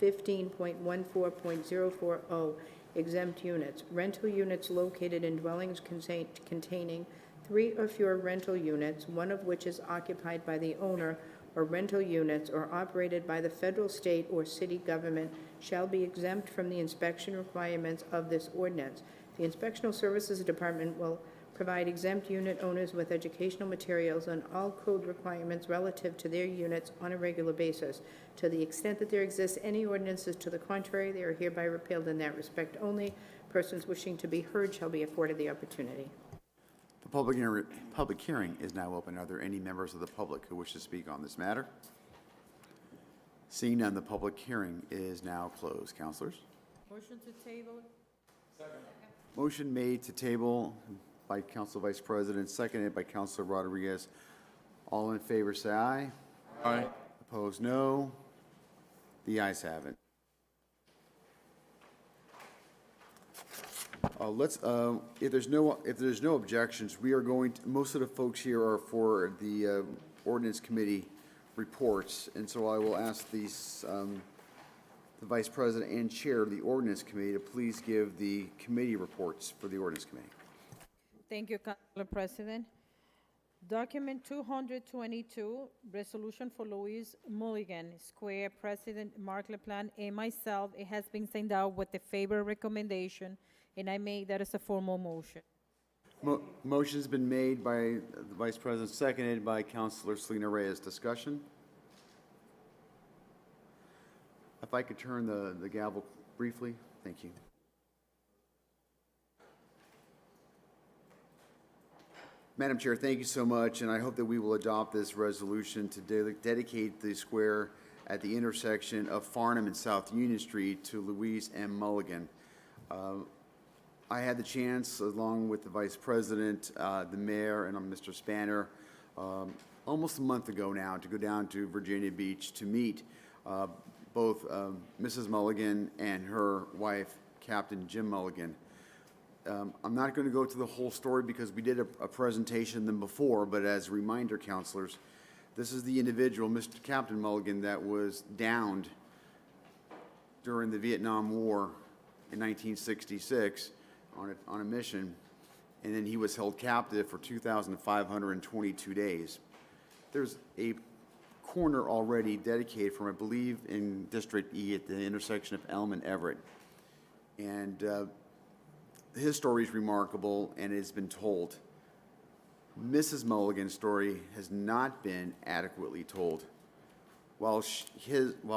15.14.040 exempt units. Rental units located in dwellings containing 3 or fewer rental units, one of which is occupied by the owner, or rental units or operated by the federal, state, or city government shall be exempt from the inspection requirements of this ordinance. The Inspectional Services Department will provide exempt unit owners with educational materials on all code requirements relative to their units on a regular basis. To the extent that there exists any ordinances to the contrary, they are hereby repealed in that respect only. Persons wishing to be heard shall be afforded the opportunity. The public hearing is now open. Are there any members of the public who wish to speak on this matter? Seeing none, the public hearing is now closed. Councilors? Motion to table. Second. Motion made to table by Council Vice President, seconded by Councilor Rodriguez. All in favor say aye. Aye. Opposed, no. The ayes have it. If there's no objections, we are going to, most of the folks here are for the ordinance committee reports, and so I will ask these, the vice president and chair of the ordinance committee to please give the committee reports for the ordinance committee. Thank you, Councilor President. Document 222, resolution for Louise Mulligan, Square President Mark LaPlante, and myself. It has been sent out with a favor recommendation, and I make that as a formal motion. Motion's been made by the vice president, seconded by Councilor Selena Reyes. Discussion? If I could turn the gavel briefly, thank you. Madam Chair, thank you so much, and I hope that we will adopt this resolution to dedicate the square at the intersection of Farnam and South Union Street to Louise M. Mulligan. I had the chance, along with the Vice President, the Mayor, and Mr. Spanner, almost a month ago now, to go down to Virginia Beach to meet both Mrs. Mulligan and her wife, Captain Jim Mulligan. I'm not going to go to the whole story because we did a presentation of them before, but as a reminder, councilors, this is the individual, Mr. Captain Mulligan, that was downed during the Vietnam War in 1966 on a mission, and then he was held captive for 2,522 days. There's a corner already dedicated from, I believe, in District E at the intersection of Elm and Everett. And his story is remarkable, and it has been told. Mrs. Mulligan's story has not been adequately told. While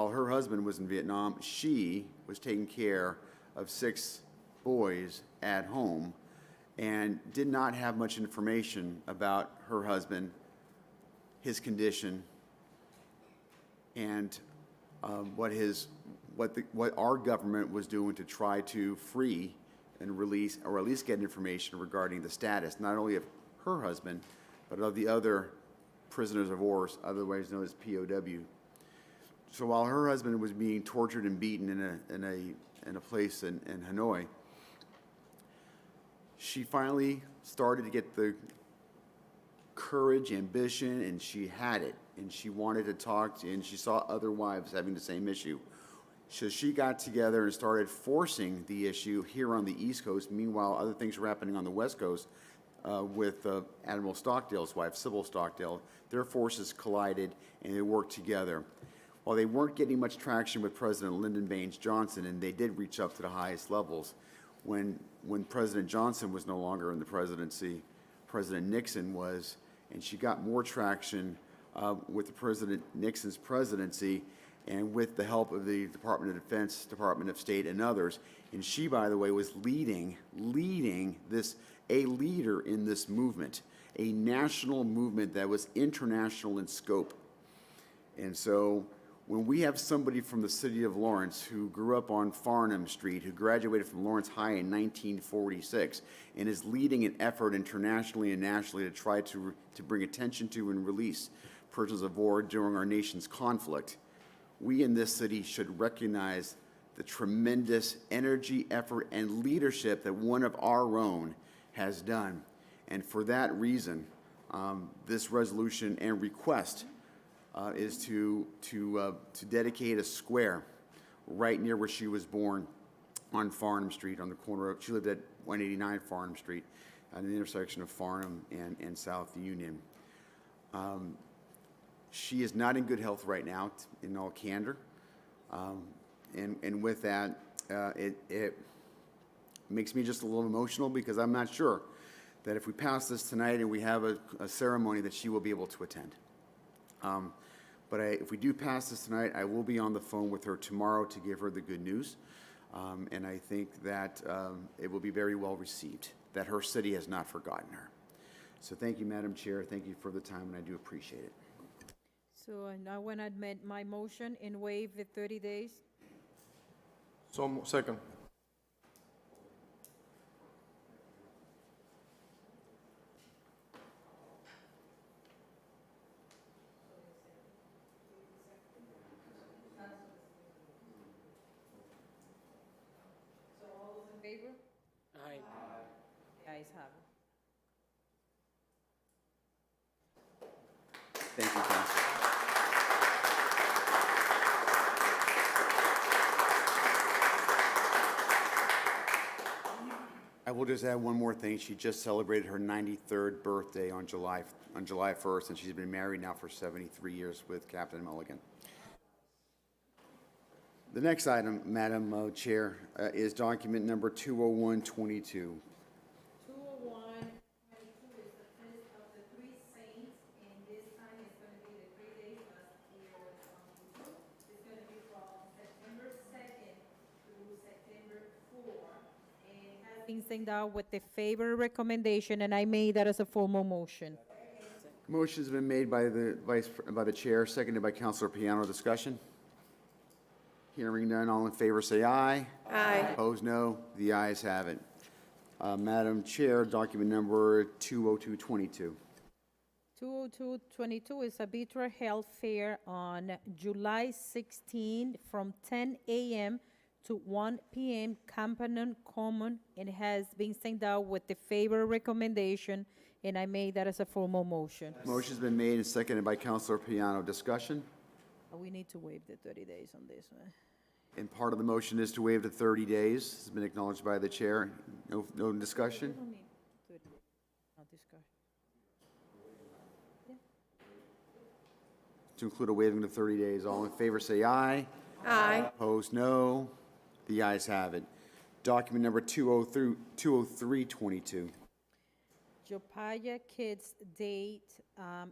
her husband was in Vietnam, she was taking care of 6 boys at home and did not have much information about her husband, his condition, and what our government was doing to try to free and release, or at least get information regarding the status, not only of her husband, but of the other prisoners of war, otherwise known as POW. So while her husband was being tortured and beaten in a place in Hanoi, she finally started to get the courage, ambition, and she had it, and she wanted to talk, and she saw other wives having the same issue. So she got together and started forcing the issue here on the East Coast. Meanwhile, other things were happening on the West Coast with Admiral Stockdale's wife, Sybil Stockdale. Their forces collided, and they worked together. While they weren't getting much traction with President Lyndon Baines Johnson, and they did reach up to the highest levels, when President Johnson was no longer in the presidency, President Nixon was, and she got more traction with President Nixon's presidency, and with the help of the Department of Defense, Department of State, and others. And she, by the way, was leading this, a leader in this movement, a national movement that was international in scope. And so when we have somebody from the city of Lawrence who grew up on Farnam Street, who graduated from Lawrence High in 1946, and is leading an effort internationally and nationally to try to bring attention to and release prisoners of war during our nation's conflict, we in this city should recognize the tremendous energy, effort, and leadership that one of our own has done. And for that reason, this resolution and request is to dedicate a square right near where she was born on Farnam Street, on the corner of, she lived at 189 Farnam Street, at the intersection of Farnam and South Union. She is not in good health right now, in all candor. And with that, it makes me just a little emotional because I'm not sure that if we pass this tonight and we have a ceremony that she will be able to attend. But if we do pass this tonight, I will be on the phone with her tomorrow to give her the good news. And I think that it will be very well received, that her city has not forgotten her. So thank you, Madam Chair. Thank you for the time, and I do appreciate it. So now when I amend my motion and waive the 30 days. So, second. So all those in favor? Aye. Thank you, Council. I will just add one more thing. She just celebrated her 93rd birthday on July 1st, and she's been married now for 73 years with Captain Mulligan. The next item, Madam Chair, is document number 20122. 201, 22 is the Feast of the Three Saints, and this time it's going to be the 3 days as here was It's going to be from September 2nd through September 4th. And it has been sent out with the favor recommendation, and I made that as a formal motion. Motion's been made by the chair, seconded by Councilor Piano. Discussion? Hearing none, all in favor say aye. Aye. Opposed, no. The ayes have it. Madam Chair, document number 20222. 20222 is a Vitra Health Fair on July 16 from 10 a.m. to 1 p.m. Campanon Common, and has been sent out with the favor recommendation, and I made that as a formal motion. Motion's been made and seconded by Councilor Piano. Discussion? We need to waive the 30 days on this one. And part of the motion is to waive the 30 days. It's been acknowledged by the chair. No discussion? We don't need 30, no discussion. To include a waiving of 30 days. All in favor say aye. Aye. Opposed, no. The ayes have it. Document number 20322. Jopaya Kids date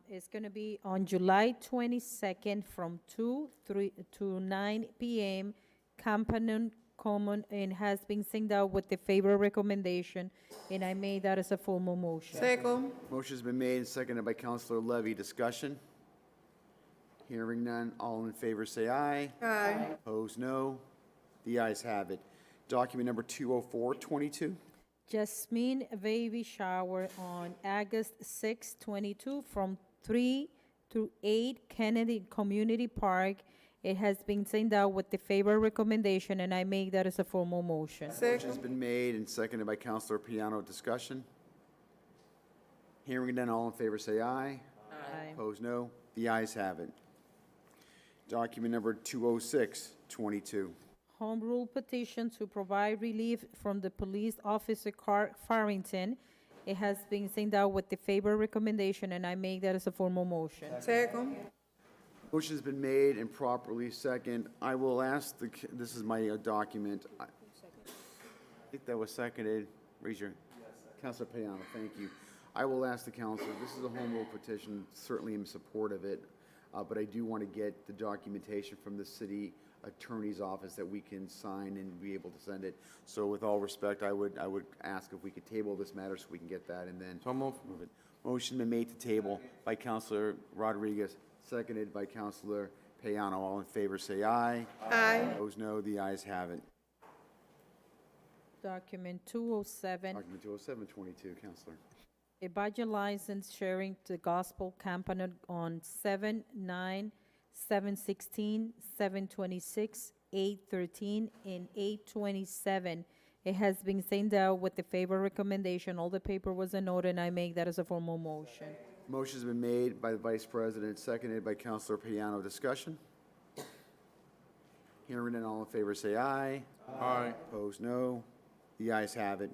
is going to be on July 22nd from 2 to 9 p.m. Campanon Common, and has been sent out with the favor recommendation, and I made that as a formal motion. Second. Motion's been made and seconded by Councilor Levy. Discussion? Hearing none. All in favor say aye. Aye. Opposed, no. The ayes have it. Document number 20422. Jasmine baby shower on August 6, 22, from 3 to 8 Kennedy Community Park. It has been sent out with the favor recommendation, and I make that as a formal motion. Motion's been made and seconded by Councilor Piano. Discussion? Hearing none. All in favor say aye. Aye. Opposed, no. The ayes have it. Document number 20622. Home rule petition to provide relief from the police officer Car Farrington. It has been sent out with the favor recommendation, and I make that as a formal motion. Second. Motion's been made and properly second. I will ask this is my document. I think that was seconded. Raise your, Councilor Payano, thank you. I will ask the council, this is a home rule petition, certainly in support of it, but I do want to get the documentation from the city attorney's office that we can sign and be able to send it. So with all respect, I would ask if we could table this matter so we can get that and then move it. Motion been made to table by Councilor Rodriguez, seconded by Councilor Payano. All in favor say aye. Aye. Opposed, no. The ayes have it. Document 207. Document 20722, Councilor. A budget license sharing the gospel campaign on 7/9, 7/16, 7/26, 8/13, and 8/27. It has been sent out with the favor recommendation. All the paper was in order, and I make that as a formal motion. Motion's been made by the Vice President, seconded by Councilor Payano. Discussion? Hearing none, all in favor say aye. Aye. Opposed, no. The ayes have it.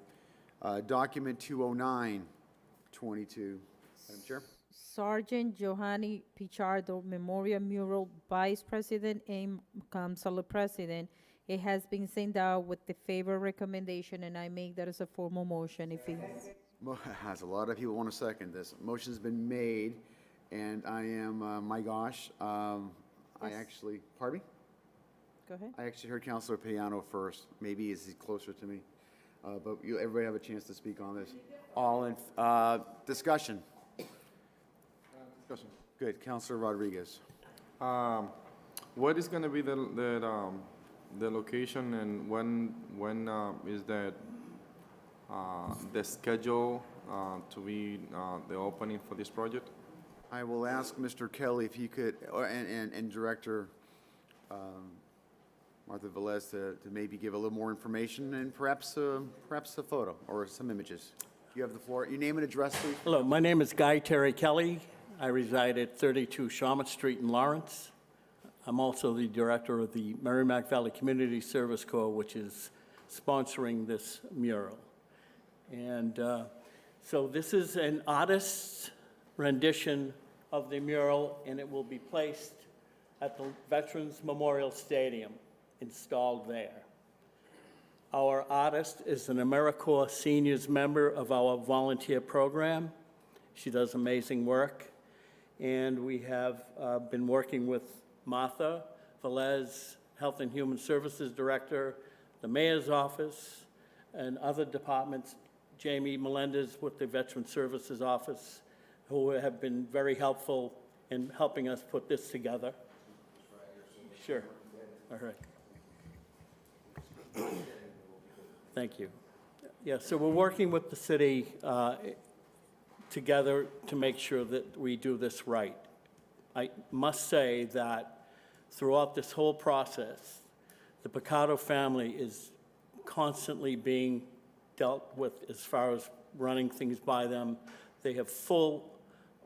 Document 20922. Madam Chair? Sergeant Johanny Pichardo Memorial Mural, Vice President and Councilor President. It has been sent out with the favor recommendation, and I make that as a formal motion. If it Has a lot of people want to second this. Motion's been made, and I am, my gosh, I actually, pardon me? Go ahead. I actually heard Councilor Payano first. Maybe he's closer to me. But everybody have a chance to speak on this. All in, discussion. Discussion. Good. Councilor Rodriguez. What is going to be the location and when is that the schedule to be the opening for this project? I will ask Mr. Kelly if he could, and Director Martha Velez to maybe give a little more information and perhaps a photo or some images. You have the floor. Your name and address, please. Hello, my name is Guy Terry Kelly, I reside at 32 Shawmut Street in Lawrence. I'm also the director of the Merrimack Valley Community Service Corps, which is sponsoring this mural. And so this is an artist's rendition of the mural, and it will be placed at the Veterans Memorial Stadium, installed there. Our artist is an AmeriCorps Seniors member of our volunteer program. She does amazing work. And we have been working with Martha Velez, Health and Human Services Director, the Mayor's Office, and other departments, Jamie Melendez with the Veteran Services Office, who have been very helpful in helping us put this together. Sure. All right. Thank you. Yeah, so we're working with the city together to make sure that we do this right. I must say that throughout this whole process, the Picado family is constantly being dealt with as far as running things by them. They have full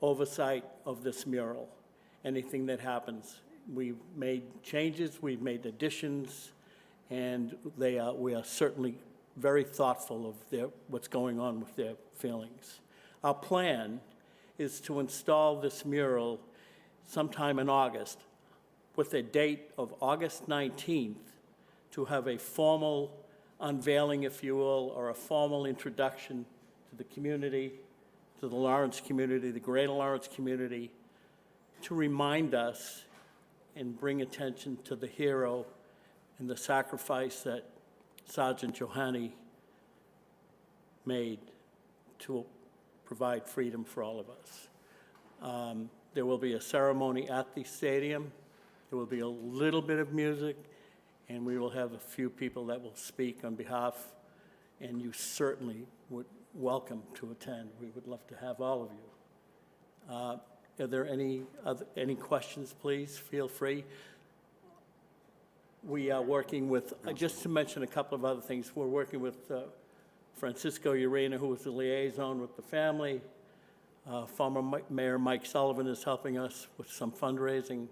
oversight of this mural. Anything that happens, we've made changes, we've made additions, and we are certainly very thoughtful of what's going on with their feelings. Our plan is to install this mural sometime in August, with a date of August 19th, to have a formal unveiling, if you will, or a formal introduction to the community, to the Lawrence community, the greater Lawrence community, to remind us and bring attention to the hero and the sacrifice that Sergeant Johanny made to provide freedom for all of us. There will be a ceremony at the stadium. There will be a little bit of music, and we will have a few people that will speak on behalf, and you certainly would welcome to attend. We would love to have all of you. Are there any questions, please? Feel free. We are working with, just to mention a couple of other things, we're working with Francisco Urena, who is the liaison with the family. Former Mayor Mike Sullivan is helping us with some fundraising.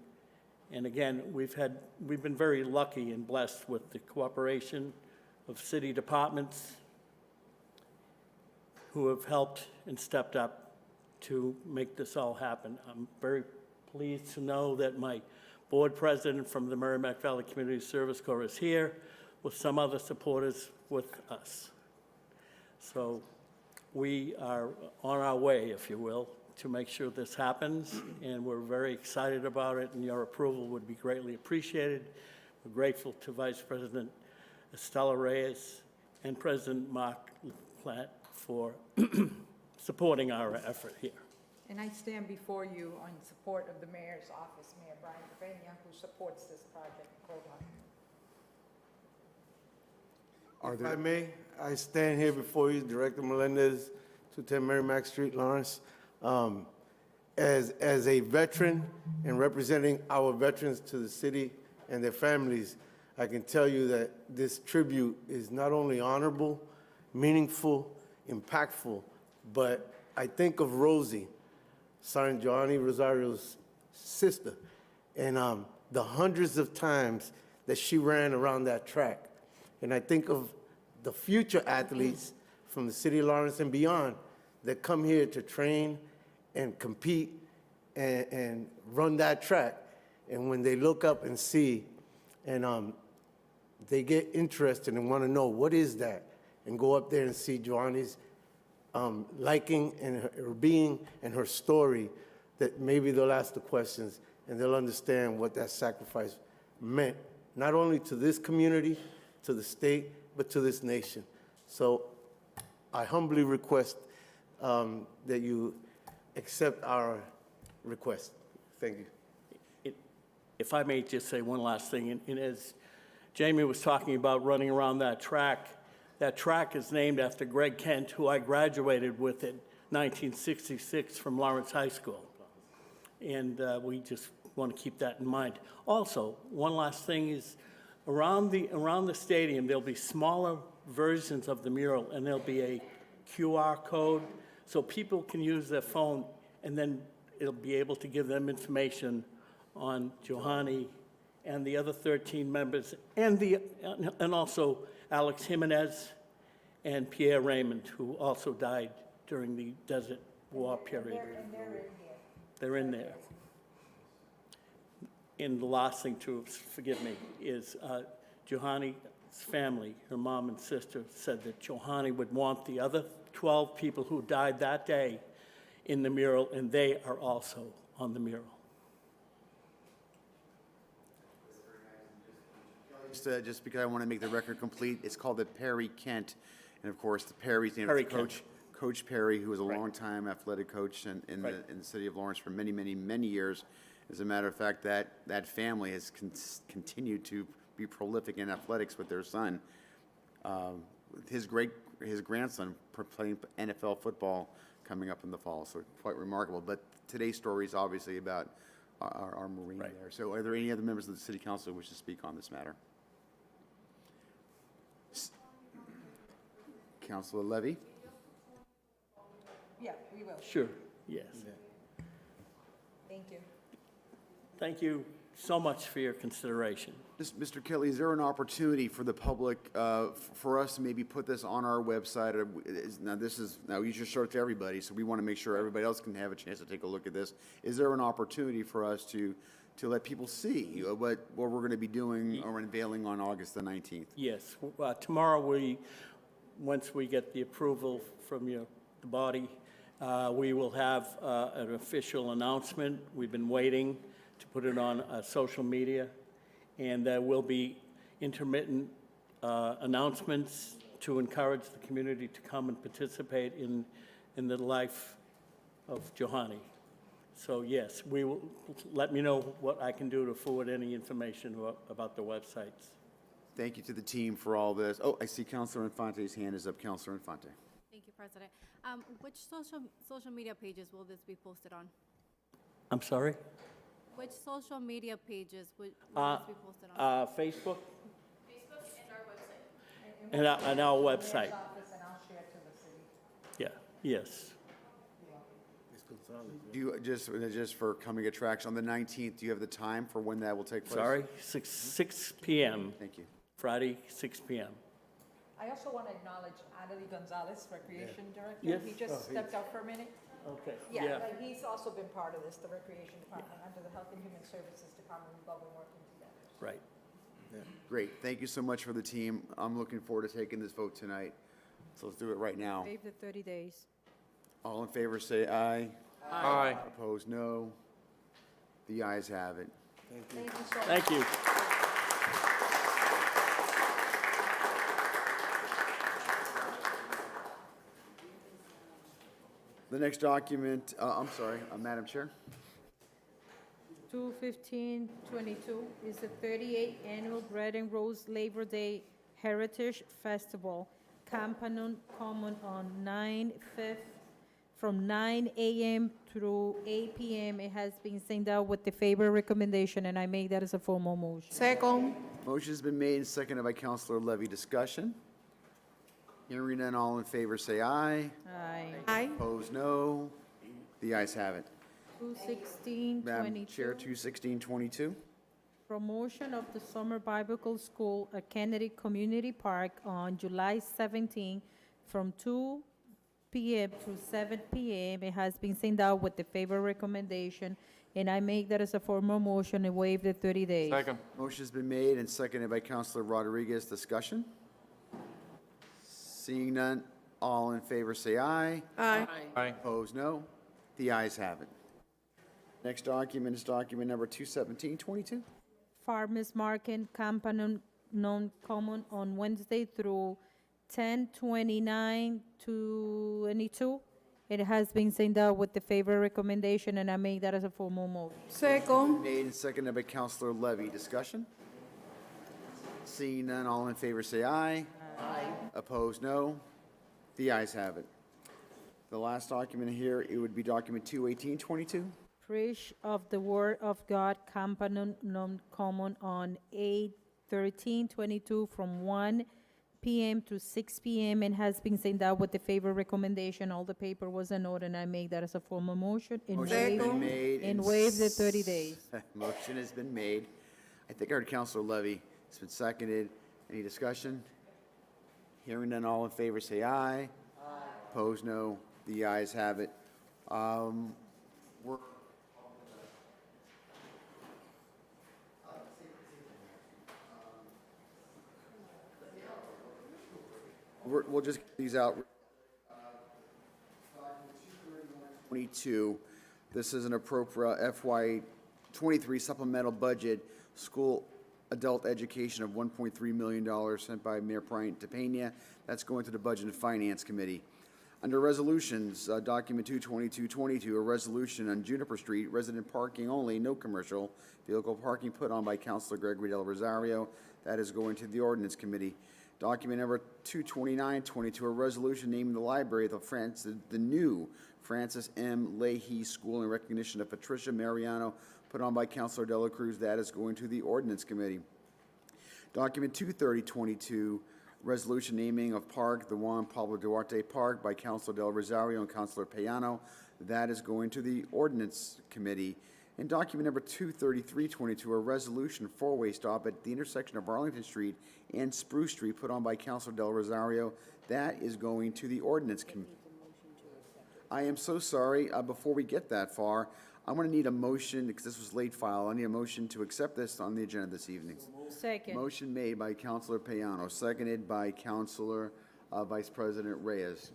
And again, we've been very lucky and blessed with the cooperation of city departments who have helped and stepped up to make this all happen. I'm very pleased to know that my board president from the Merrimack Valley Community Service Corps is here with some other supporters with us. So we are on our way, if you will, to make sure this happens, and we're very excited about it, and your approval would be greatly appreciated. We're grateful to Vice President Estela Reyes and President Mark Platt for supporting our effort here. And I stand before you in support of the mayor's office, Mayor Brian Pena, who supports this project wholeheartedly. If I may, I stand here before you, Director Melendez, 210 Merrimack Street, Lawrence. As a veteran and representing our veterans to the city and their families, I can tell you that this tribute is not only honorable, meaningful, impactful, but I think of Rosie, Sergeant Johanny Rosario's sister, and the hundreds of times that she ran around that track. And I think of the future athletes from the city of Lawrence and beyond that come here to train and compete and run that track. And when they look up and see, and they get interested and want to know, what is that? And go up there and see Johanny's liking and her being and her story, that maybe they'll ask the questions and they'll understand what that sacrifice meant, not only to this community, to the state, but to this nation. So I humbly request that you accept our request. Thank you. If I may just say one last thing, and as Jamie was talking about running around that track is named after Greg Kent, who I graduated with in 1966 from Lawrence High School. And we just want to keep that in mind. Also, one last thing is, around the stadium, there'll be smaller versions of the mural, and there'll be a QR code, so people can use their phone and then it'll be able to give them information on Johanny and the other 13 members, and also Alex Jimenez and Pierre Raymond, who also died during the Desert War period. They're in there. And the last thing to, forgive me, is Johanny's family, her mom and sister, said that Johanny would want the other 12 people who died that day in the mural, and they are also on the mural. Just because I want to make the record complete, it's called the Perry Kent, and of course, the Perry's named after Coach Perry, who was a longtime athletic coach in the city of Lawrence for many, many, many years. As a matter of fact, that family has continued to be prolific in athletics with their son. His grandson playing NFL football coming up in the fall, so quite remarkable. But today's story is obviously about our Marine there. So are there any other members of the City Council who wish to speak on this matter? Councilor Levy? Yeah, we will. Sure, yes. Thank you. Thank you so much for your consideration. Mr. Kelly, is there an opportunity for the public, for us to maybe put this on our website? Now you just showed it to everybody, so we want to make sure everybody else can have a chance to take a look at this. Is there an opportunity for us to let people see what we're going to be doing or unveiling on August the 19th? Yes, tomorrow once we get the approval from the body, we will have an official announcement. We've been waiting to put it on social media, and there will be intermittent announcements to encourage the community to come and participate in the life of Johanny. So yes, we will. Let me know what I can do to forward any information about the websites. Thank you to the team for all this. Oh, I see Councilor Infante's hand is up. Councilor Infante. Thank you, President. Which social media pages will this be posted on? I'm sorry? Which social media pages will this be posted on? Facebook Facebook and our website. and our website. Office, and I'll share to the city. Yeah, yes. Do you, just for coming attraction, on the 19th, do you have the time for when that will take place? Sorry, 6 p.m. Thank you. Friday, 6 p.m. I also want to acknowledge Adley Gonzalez, Recreation Director. Yes. He just stepped out for a minute. Okay. Yeah, but he's also been part of this, the Recreation Department, under the Health and Human Services Department. We've all been working together. Right. Great. Thank you so much for the team. I'm looking forward to taking this vote tonight. So let's do it right now. Waive the 30 days. All in favor say aye. Aye. Opposed, no. The ayes have it. Thank you so much. Thank you. The next document, I'm sorry, Madam Chair. 2/15/22 is the 38th Annual Bread and Rose Labor Day Heritage Festival, Campanile Common on 9/5 from 9 a.m. through 8 p.m. It has been sent out with the favor recommendation, and I make that as a formal motion. Second. Motion has been made and seconded by Councilor Levy. Discussion? Hearing none, all in favor say aye. Aye. Aye. Opposed, no. The ayes have it. 2/16/22. Madam Chair, 2/16/22. Promotion of the Summer Biblical School at Kennedy Community Park on July 17 from 2 p.m. to 7 p.m. It has been sent out with the favor recommendation, and I make that as a formal motion and waive the 30 days. Second. Motion has been made and seconded by Councilor Rodriguez. Discussion? Seeing none, all in favor say aye. Aye. Aye. Opposed, no. The ayes have it. Next document is document number 2/17/22. Farmers Market Campanile Non-Common on Wednesday through 10/29/22. It has been sent out with the favor recommendation, and I make that as a formal motion. Second. Made and seconded by Councilor Levy. Discussion? Seeing none, all in favor say aye. Aye. Opposed, no. The ayes have it. The last document here, it would be document 2/18/22. Preach of the Word of God, Campanile Non-Common on 8/13/22 from 1 p.m. to 6 p.m. and has been sent out with the favor recommendation. All the paper was in order, and I make that as a formal motion. And Motion has waive- been made. And waive the 30 days. Motion has been made. I think I heard Counselor Levy. It's been seconded. Any discussion? Hearing none, all in favor, say aye. Aye. Opposed, no. The ayes have it. We'll just get these out. 22, this is an appropriate FY '23 supplemental budget, school adult education of $1.3 million sent by Mayor Bryant DePena. That's going to the Budget and Finance Committee. Under resolutions, document 22222, a resolution on Juniper Street, resident parking only, no commercial vehicle parking, put on by Councilor Gregory Del Rosario. That is going to the Ordinance Committee. Document number 22922, a resolution naming the library the new Francis M. Leahy School in recognition of Patricia Mariano, put on by Councilor Dela Cruz. That is going to the Ordinance Committee. Document 23022, resolution naming of park, the Juan Pablo Duarte Park, by Councilor Del Rosario and Councilor Payano. That is going to the Ordinance Committee. And document number 23322, a resolution four-way stop at the intersection of Arlington Street and Spruce Street, put on by Councilor Del Rosario. That is going to the Ordinance Committee. I am so sorry. Before we get that far, I'm going to need a motion, because this was late file. I need a motion to accept this on the agenda this evening. Second. Motion made by Councilor Payano, seconded by Councilor Vice President Reyes.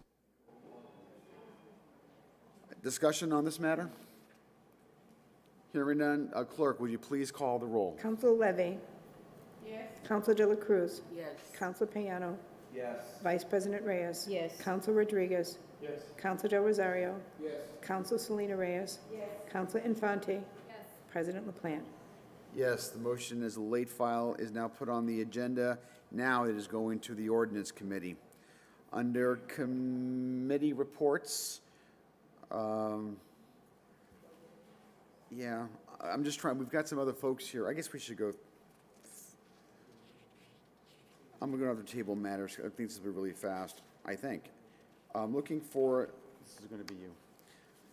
Discussion on this matter? Hearing none, Clerk, would you please call the roll? Counselor Levy. Yes. Counselor De La Cruz. Yes. Counselor Payano. Yes. Vice President Reyes. Yes. Counselor Rodriguez. Yes. Counselor Del Rosario. Yes. Counselor Selena Reyes. Yes. Counselor Infante. Yes. President LaPlante. Yes, the motion as a late file is now put on the agenda. Now it is going to the Ordinance Committee. Under committee reports, yeah, I'm just trying, we've got some other folks here. I guess we should go. I'm going to go over table matters. I think this will be really fast, I think. I'm looking for, this is going to be you.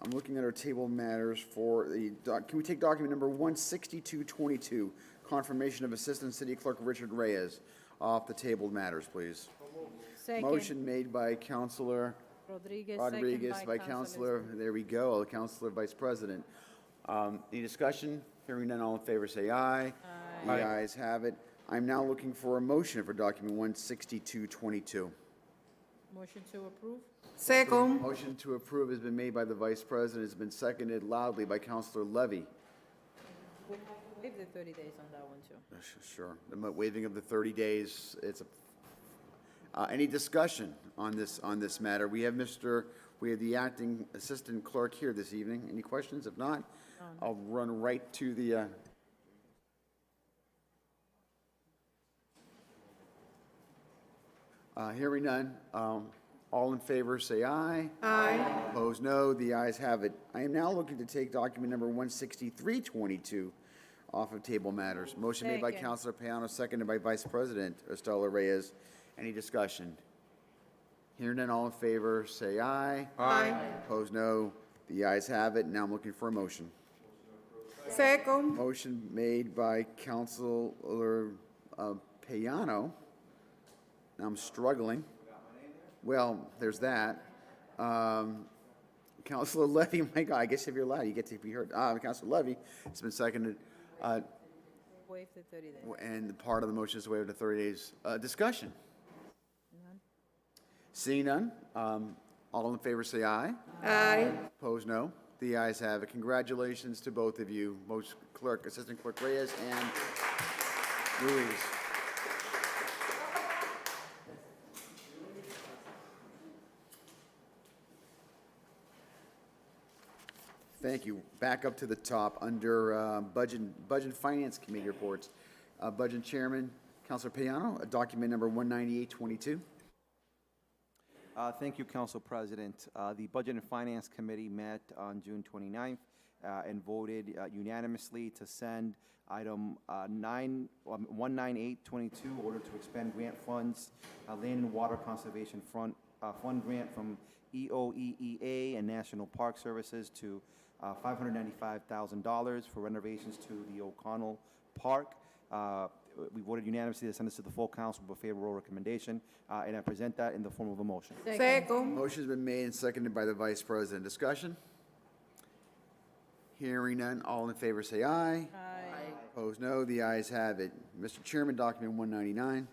I'm looking at our table matters for the, can we take document number 16222, confirmation of Assistant City Clerk Richard Reyes, off the table matters, please. Second. Motion made by Councilor Rodriguez, Rodriguez, second by Councilor, there we go, Councilor Vice President. Any discussion? Hearing none, all in favor say aye. Aye. The ayes have it. I'm now looking for a motion for document 16222. Motion to approve? Second. Motion to approve has been made by the Vice President, has been seconded loudly by Councilor Levy. We have to waive the 30 days on that one, too. Sure, the waiving of the 30 days, it's a, any discussion on this matter? We have the acting assistant clerk here this evening. Any questions? If not, I'll run right to the, hearing none. All in favor, say aye. Aye. Opposed, no. The ayes have it. I am now looking to take document number 16322 off of table matters. Motion made by Second. Councilor Payano, seconded by Vice President Estela Reyes. Any discussion? Hearing none, all in favor, say aye. Aye. Opposed, no. The ayes have it. Now I'm looking for a motion. Second. Motion made by Councilor Payano. Now I'm struggling. Well, there's that. Councilor Levy, my God, I guess if you're loud, you get to be heard. Councilor Levy, it's been seconded. Waive the 30 days. And part of the motion is to waive the 30 days. Discussion. None? Seeing none, all in favor say aye. Aye. Opposed, no. The ayes have it. Congratulations to both of you, most clerk, Assistant Clerk Reyes and Louise. Thank you. Back up to the top under Budget and Finance Committee reports. Budget Chairman, Councilor Payano, document number 19822. Thank you, Council President. The Budget and Finance Committee met on June 29th and voted unanimously to send item 19822, order to expend grant funds, Land and Water Conservation Fund grant from EOEEA and National Park Services to $595,000 for renovations to the O'Connell Park. We voted unanimously to send this to the full council with a favorable recommendation, and I present that in the form of a motion. Second. Motion's been made and seconded by the Vice President. Discussion? Hearing none, all in favor say aye. Aye. Opposed, no. The ayes have it. Mr. Chairman, document 199.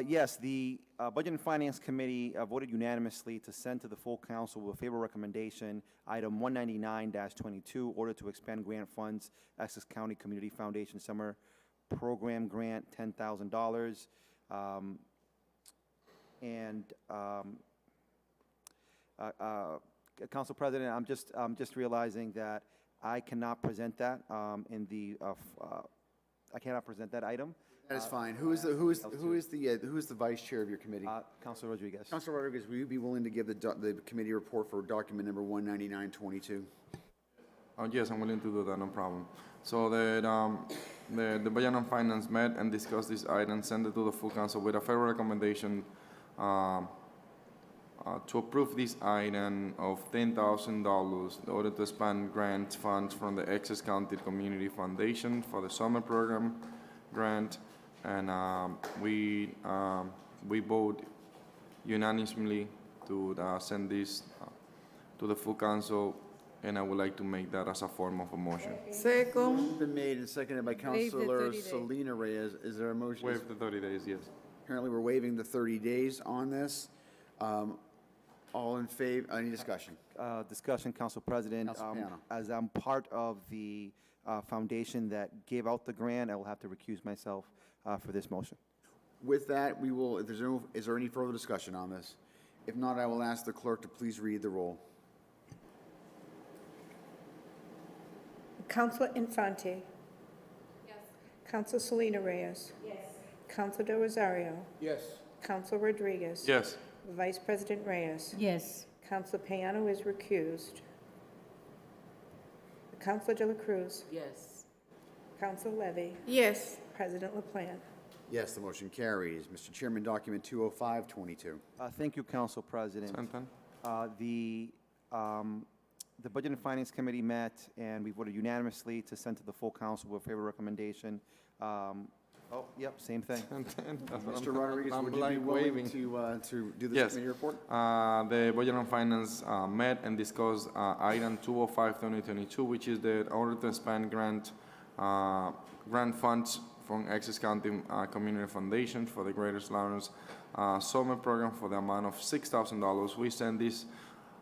Yes, the Budget and Finance Committee voted unanimously to send to the full council with a favorable recommendation, item 199-22, order to expend grant funds, Essex County Community Foundation Summer Program Grant, $10,000. Council President, I'm just realizing that I cannot present that I cannot present that item. That is fine. Who is the vice chair of your committee? Councilor Rodriguez. Councilor Rodriguez, will you be willing to give the committee report for document number 19922? Yes, I'm willing to do that, no problem. So the Budget and Finance met and discussed this item, sent it to the full council with a favorable recommendation to approve this item of $10,000 in order to expand grant funds from the Essex County Community Foundation for the summer program grant, and we vote unanimously to send this to the full council, and I would like to make that as a form of a motion. Second. It's been made and seconded by Councilor Selena Reyes. Is there a motion? Waive the 30 days, yes. Apparently, we're waiving the 30 days on this. All in favor, any discussion? Discussion, Council President. Council Piano. As I'm part of the foundation that gave out the grant, I will have to recuse myself for this motion. With that, we will, if there's no, is there any further discussion on this? If not, I will ask the clerk to please read the roll. Councilor Infante. Yes. Councilor Selena Reyes. Yes. Councilor Del Rosario. Yes. Councilor Rodriguez. Yes. Vice President Reyes. Yes. Councilor Piano is recused. Councilor De La Cruz. Yes. Councilor Levy. Yes. President LaPlante. Yes, the motion carries. Mr. Chairman, document 20522. Thank you, Council President. Santan? The Budget and Finance Committee met, and we voted unanimously to send to the full council with a favorable recommendation. Yep, same thing. Mr. Rodriguez, would you be willing to do this Yes. committee report? The Budget and Finance met and discussed item 205-2022, which is the order to expand grant funds from Essex County Community Foundation for the Greater Lawrence summer program for the amount of $6,000. We send this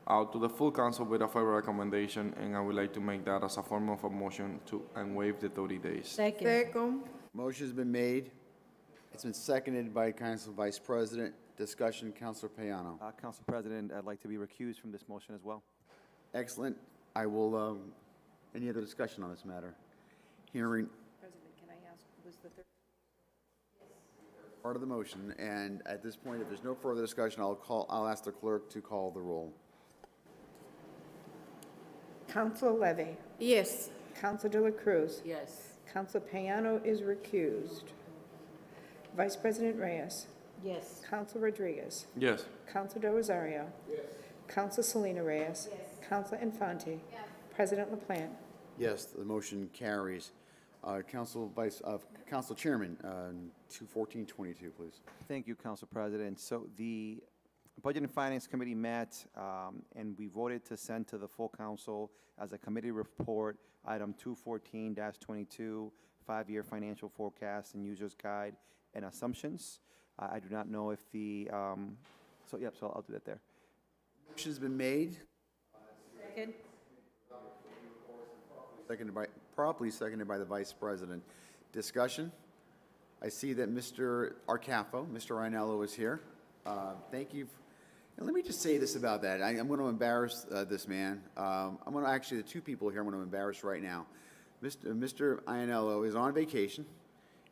out to the full council with a favorable recommendation, and I would like to make that as a form of a motion and waive the 30 days. Second. Motion has been made. It's been seconded by Council Vice President. Discussion, Councilor Piano. Council President, I'd like to be recused from this motion as well. Excellent. I will, any other discussion on this matter? Hearing President, can I ask, was the third? part of the motion, and at this point, if there's no further discussion, I'll ask the clerk to call the roll. Councilor Levy. Yes. Councilor De La Cruz. Yes. Councilor Piano is recused. Vice President Reyes. Yes. Councilor Rodriguez. Yes. Councilor Del Rosario. Yes. Councilor Selena Reyes. Yes. Councilor Infante. Yes. President LaPlante. Yes, the motion carries. Council Chairman, 21422, please. Thank you, Council President. So the Budget and Finance Committee met, and we voted to send to the full council as a committee report, item 214-22, 5-year financial forecast and user's guide and assumptions. I do not know if so I'll do that there. Motion's been made. Second. Properly seconded by the Vice President. Discussion? I see that Mr. Arcafo, Mr. Reinello is here. Thank you. And let me just say this about that. I'm going to embarrass this man. I'm going to actually, the two people here I'm going to embarrass right now. Mr. Iannello is on vacation,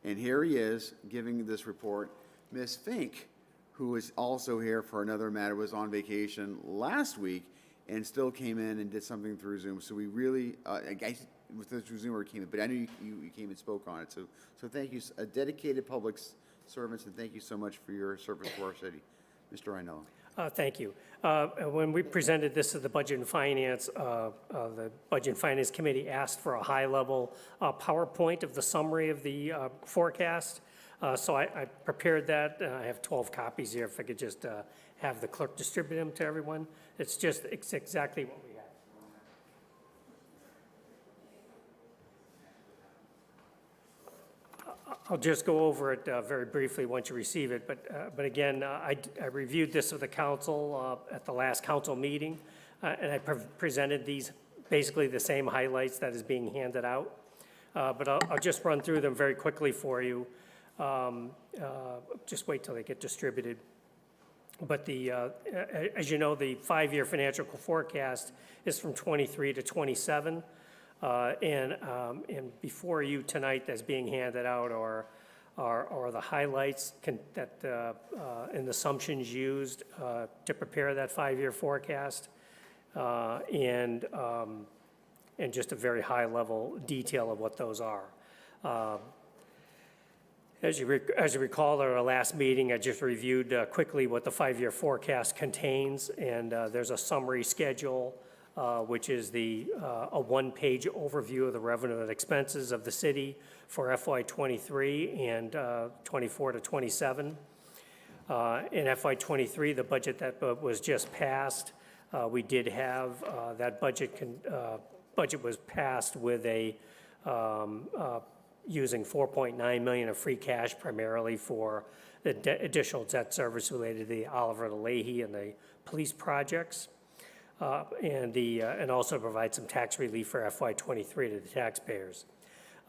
and here he is giving this report. Ms. Fink, who is also here for another matter, was on vacation last week, and still came in and did something through Zoom. So we really, I guess with the Zoom or came in, but I know you came and spoke on it. So thank you, a dedicated public servants, and thank you so much for your service to our city. Mr. Reinella. Thank you. When we presented this to the Budget and Finance, the Budget and Finance Committee asked for a high-level PowerPoint of the summary of the forecast. So I prepared that. I have 12 copies here. If I could just have the clerk distribute them to everyone. It's exactly what we have. I'll just go over it very briefly once you receive it, but again, I reviewed this with the council at the last council meeting, and I presented these, basically the same highlights that is being handed out, but I'll just run through them very quickly for you. Just wait till they get distributed. But as you know, the 5-year financial forecast is from 23 to 27. And before you tonight that's being handed out are the highlights and the assumptions used to prepare that 5-year forecast, and just a very high level detail of what those are. As you recall, at our last meeting, I just reviewed quickly what the 5-year forecast contains, and there's a summary schedule, which is a one-page overview of the revenue and expenses of the city for FY23 and 24 to 27. In FY23, the budget that was just passed, we did have that budget was passed with using $4.9 million of free cash primarily for the additional debt service related to the Oliver Leahy and the police projects, and also provide some tax relief for FY23 to the taxpayers.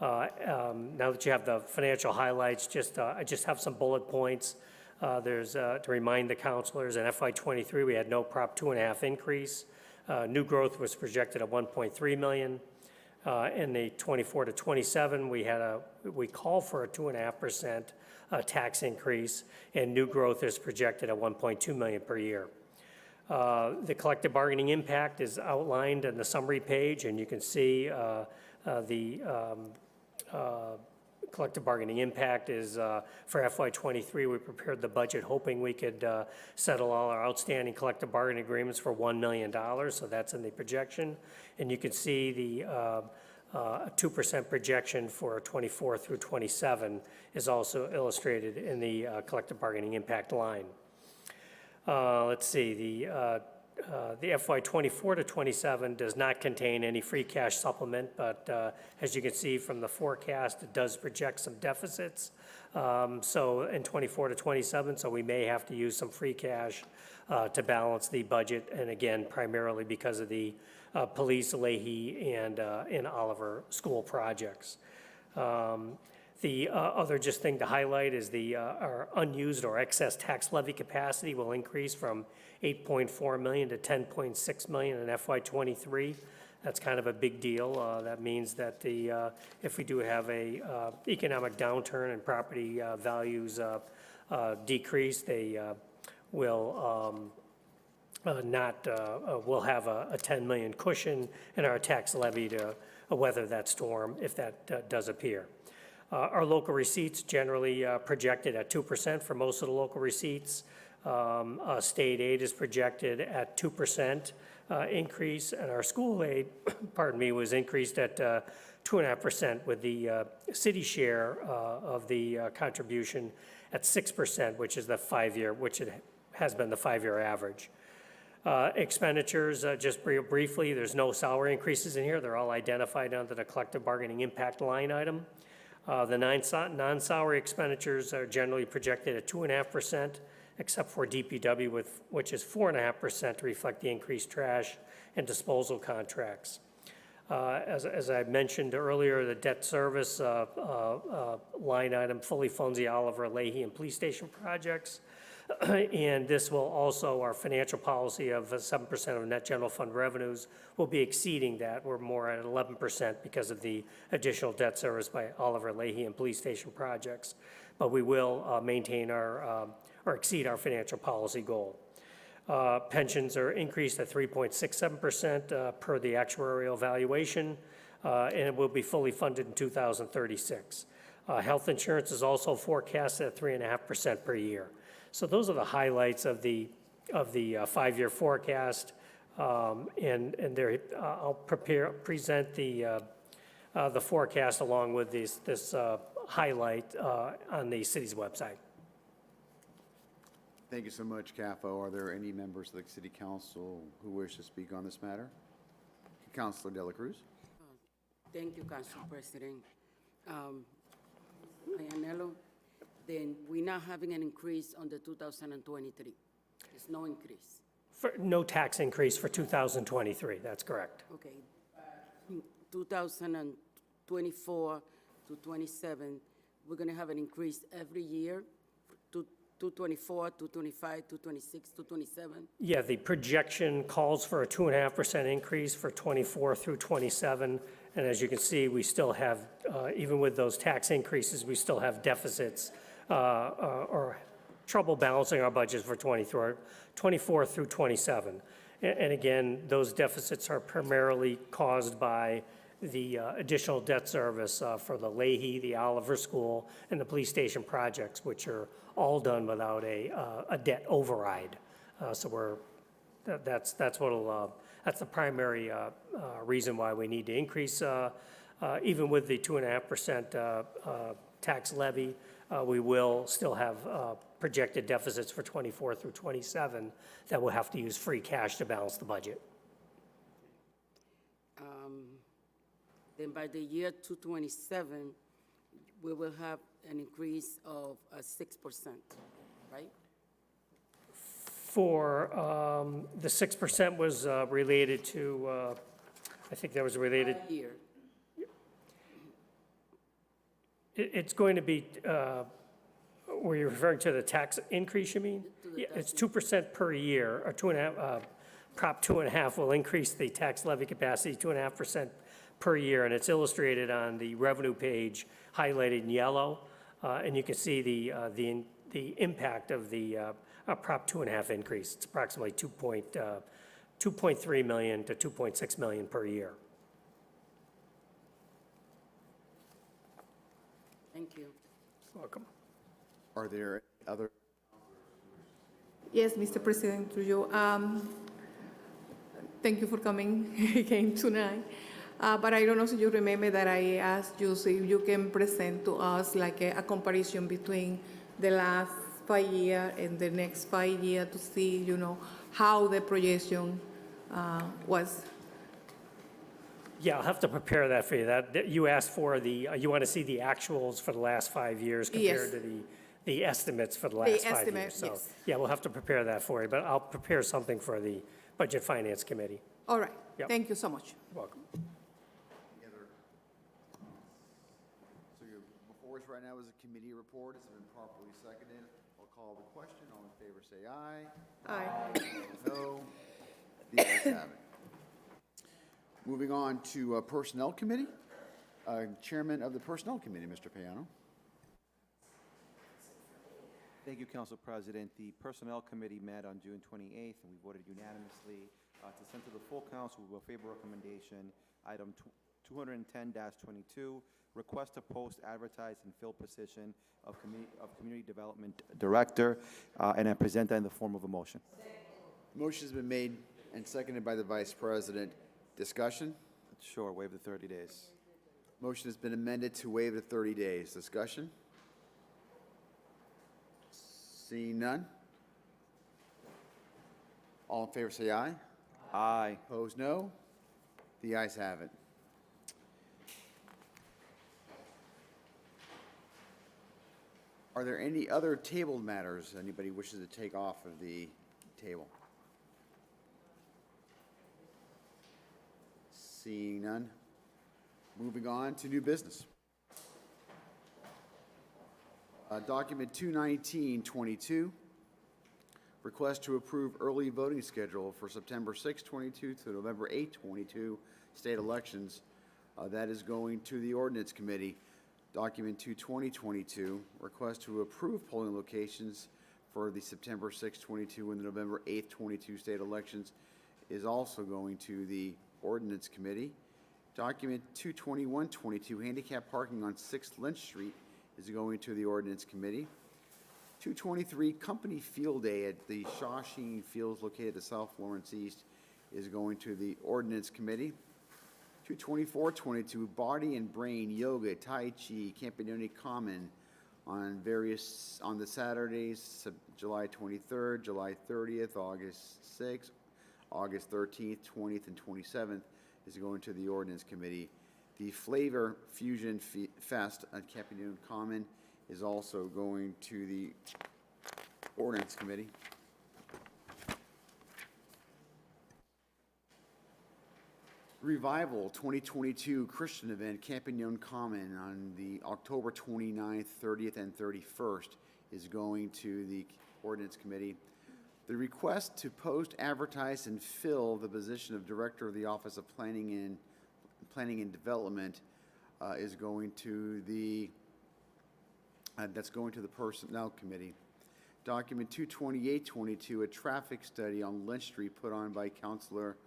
Now that you have the financial highlights, I just have some bullet points. There's to remind the councilors, in FY23 we had no Prop 2.5 increase. New growth was projected at 1.3 million. In the 24 to 27, we call for a 2.5% tax increase, and new growth is projected at 1.2 million per year. The collective bargaining impact is outlined in the summary page, and you can see the collective bargaining impact is for FY23. We prepared the budget hoping we could settle all our outstanding collective bargaining agreements for $1 million, so that's in the projection. And you can see the 2% projection for 24 through 27 is also illustrated in the collective bargaining impact line. Let's see, the FY 24 to 27 does not contain any free cash supplement, but as you can see from the forecast, it does project some deficits. So in 24 to 27, so we may have to use some free cash to balance the budget, and again, primarily because of the police, Leahy, and Oliver school projects. The other just thing to highlight is our unused or excess tax levy capacity will increase from 8.4 million to 10.6 million in FY23. That's kind of a big deal. That means that if we do have a economic downturn and property values decrease, they will we'll have a 10 million cushion in our tax levy to weather that storm if that does appear. Our local receipts generally projected at 2% for most of the local receipts. State aid is projected at 2% increase, and our school aid, pardon me, was increased at 2.5%, with the city share of the contribution at 6%, which is the 5-year, which it has been the 5-year average. Expenditures, just briefly, there's no salary increases in here. They're all identified under the collective bargaining impact line item. The non-salary expenditures are generally projected at 2.5%, except for DPW, which is 4.5% to reflect the increased trash and disposal contracts. As I mentioned earlier, the debt service line item fully funds the Oliver, Leahy, and police station projects. And this will also, our financial policy of 7% of net general fund revenues will be exceeding that. We're more at 11% because of the additional debt service by Oliver, Leahy, and police station projects. But we will maintain or exceed our financial policy goal. Pensions are increased at 3.67% per the actuarial valuation, and it will be fully funded in 2036. Health insurance is also forecasted at 3.5% per year. So those are the highlights of the five-year forecast, and there I'll present the forecast along with this highlight on the city's website. Thank you so much, CAFO. Are there any members of the City Council who wish to speak on this matter? Councilor Dela Cruz. Thank you, Council President. Iannello, then we're not having an increase on the 2023. There's no increase. No tax increase for 2023, that's correct. Okay. 2024 to 27, we're going to have an increase every year, 224, 225, 226, 227. Yeah, the projection calls for a 2.5% increase for 24 through 27. And as you can see, we still have, even with those tax increases, we still have deficits or trouble balancing our budgets for 24 through 27. And again, those deficits are primarily caused by the additional debt service for the Leahy, the Oliver School, and the police station projects, which are all done without a debt override. So that's the primary reason why we need to increase, even with the 2.5% tax levy, we will still have projected deficits for 24 through 27 that we'll have to use free cash to balance the budget. Then by the year 2027, we will have an increase of 6%, right? For the 6% was related to, I think that was related. Year. It's going to be, were you referring to the tax increase, you mean? Yeah, it's 2% per year, or 2.5, Prop 2.5 will increase the tax levy capacity 2.5% per year, and it's illustrated on the revenue page highlighted in yellow, and you can see the impact of the Prop 2.5 increase. It's approximately 2.3 million to 2.6 million per year. Thank you. Welcome. Are there other? Yes, Mr. President, through you. Thank you for coming again tonight. But I don't know if you remember that I asked you if you can present to us like a comparison between the last 5 years and the next 5 years to see, how the projection was. Yeah, I'll have to prepare that for you. That you asked for you want to see the actuals for the last 5 years compared to the estimates for the last 5 years. So, yes. yeah, we'll have to prepare that for you, but I'll prepare something for the Budget Finance Committee. All right. Yep. Thank you so much. You're welcome. Before us right now is a committee report. It's been properly seconded. I'll call the question. All in favor say aye. Aye. No. The ayes have it. Moving on to Personnel Committee. Chairman of the Personnel Committee, Mr. Payano. Thank you, Council President. The Personnel Committee met on June 28th, and we voted unanimously to send to the full council with a favorable recommendation, item 210-22, request to post, advertise, and fill position of Community Development Director, and I present that in the form of a motion. Motion has been made and seconded by the Vice President. Discussion? Sure, waive the 30 days. Motion has been amended to waive the 30 days. Discussion? Seeing none? All in favor say aye. Aye. Opposed, no. The ayes have it. Are there any other tabled matters anybody wishes to take off of the table? Seeing none. Moving on to new business. Document 21922, request to approve early voting schedule for September 6, 22 to November 8, 22 state elections. That is going to the Ordinance Committee. Document 22022, request to approve polling locations for the September 6, 22 and the November 8, 22 state elections is also going to the Ordinance Committee. Document 22122, handicap parking on 6th Lynch Street, is going to the Ordinance Committee. 223, Company Field Day at the Shawshene Fields located at South Lawrence East is going to the Ordinance Committee. 22422, Body and Brain Yoga, Tai Chi, Campanoni Common on the Saturdays, July 23rd, July 30th, August 6th, August 13th, 20th, and 27th is going to the Ordinance Committee. The Flavor Fusion Fest at Campanoni Common is also going to the Ordinance Committee. Revival 2022 Christian event, Campanone Common, on the October 29th, 30th, and 31st is going to the Ordinance Committee. The request to post, advertise, and fill the position of Director of the Office of Planning and Development is going to the that's going to the Personnel Committee. Document 22822, a traffic study on Lynch Street put on by Councilor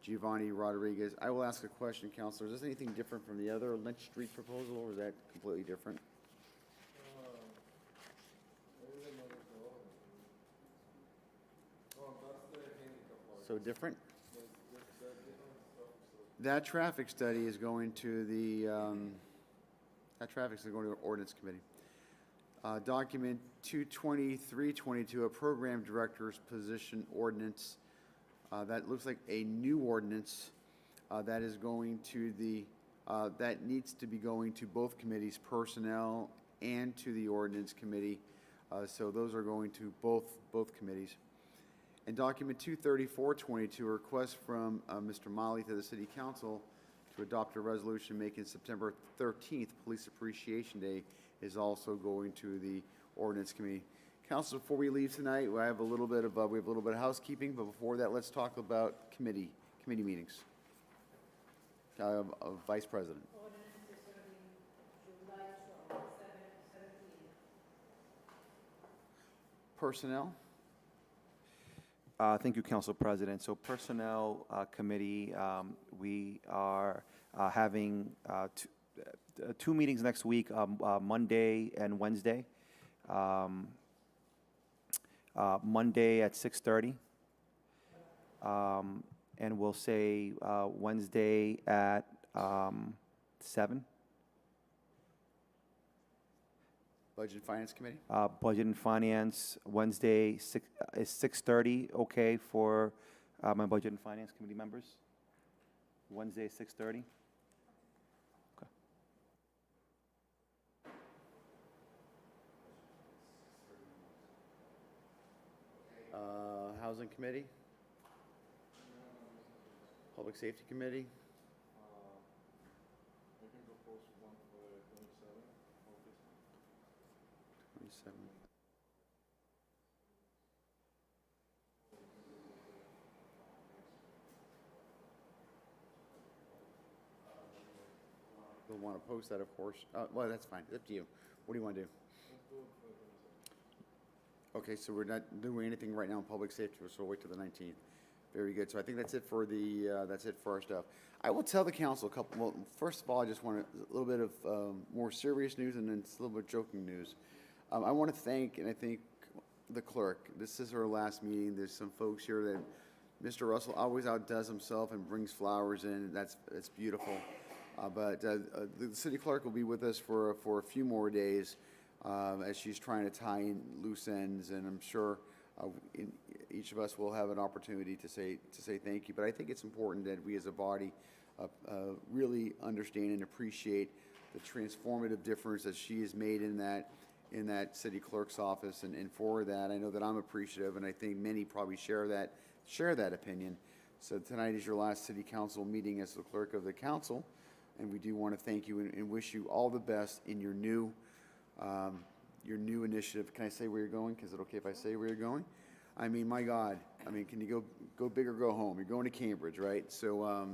Giovanni Rodriguez. I will ask a question, Councilor. Is this anything different from the other Lynch Street proposal, or is that completely different? So different? That traffic study is going to the, Ordinance Committee. Document 22322, a program director's position ordinance. That looks like a new ordinance that is going to the, that needs to be going to both committees, Personnel and to the Ordinance Committee. So those are going to both committees. And document 23422, a request from Mr. Molly to the City Council to adopt a resolution making September 13th Police Appreciation Day is also going to the Ordinance Committee. Council, before we leave tonight, we have a little bit of housekeeping, but before that, let's talk about committee meetings. Vice President. Personnel. Thank you, Council President. So Personnel Committee, we are having two meetings next week, Monday and Wednesday. Monday at 6:30, and we'll say Wednesday at 7. Budget and Finance Committee? Budget and Finance, Wednesday is 6:30, okay for my Budget and Finance Committee members? Wednesday 6:30? Okay. Housing Committee? Public Safety Committee? We can propose one for the 27. You'll want to post that, of course. Well, that's fine. It's up to you. What do you want to do? Okay, so we're not doing anything right now in public safety, so we'll wait till the 19th. Very good. So I think that's it for that's it for our stuff. I will tell the council a couple. Well, first of all, I just want a little bit of more serious news and then a little bit of joking news. I want to thank and I think the clerk. This is her last meeting. There's some folks here that Mr. Russell always outdoes himself and brings flowers in. That's beautiful. But the city clerk will be with us for a few more days as she's trying to tie in loose ends, and I'm sure each of us will have an opportunity to say thank you. But I think it's important that we as a body really understand and appreciate the transformative difference that she has made in that city clerk's office, and for that, I know that I'm appreciative, and I think many probably share that opinion. So tonight is your last city council meeting as the clerk of the council, and we do want to thank you and wish you all the best in your new initiative. Can I say where you're going? Is it okay if I say where you're going? I mean, my God. I mean, can you go big or go home? You're going to Cambridge, right? So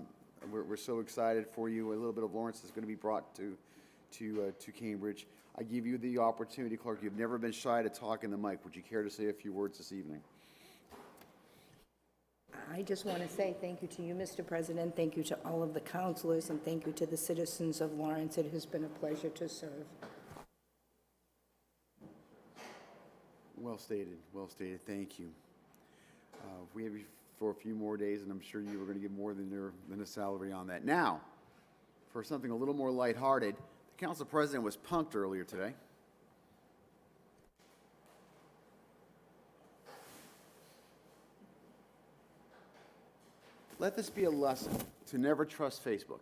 we're so excited for you. A little bit of Lawrence is going to be brought to to Cambridge. I give you the opportunity, Clerk. You've never been shy to talk in the mic. Would you care to say a few words this evening? I just want to say thank you to you, Mr. President, thank you to all of the counselors, and thank you to the citizens of Lawrence. It has been a pleasure to serve. Well stated, thank you. We have you for a few more days, and I'm sure you were going to get more than a salary on that. Now, for something a little more lighthearted, the Council President was punked earlier today. Let this be a lesson to never trust Facebook.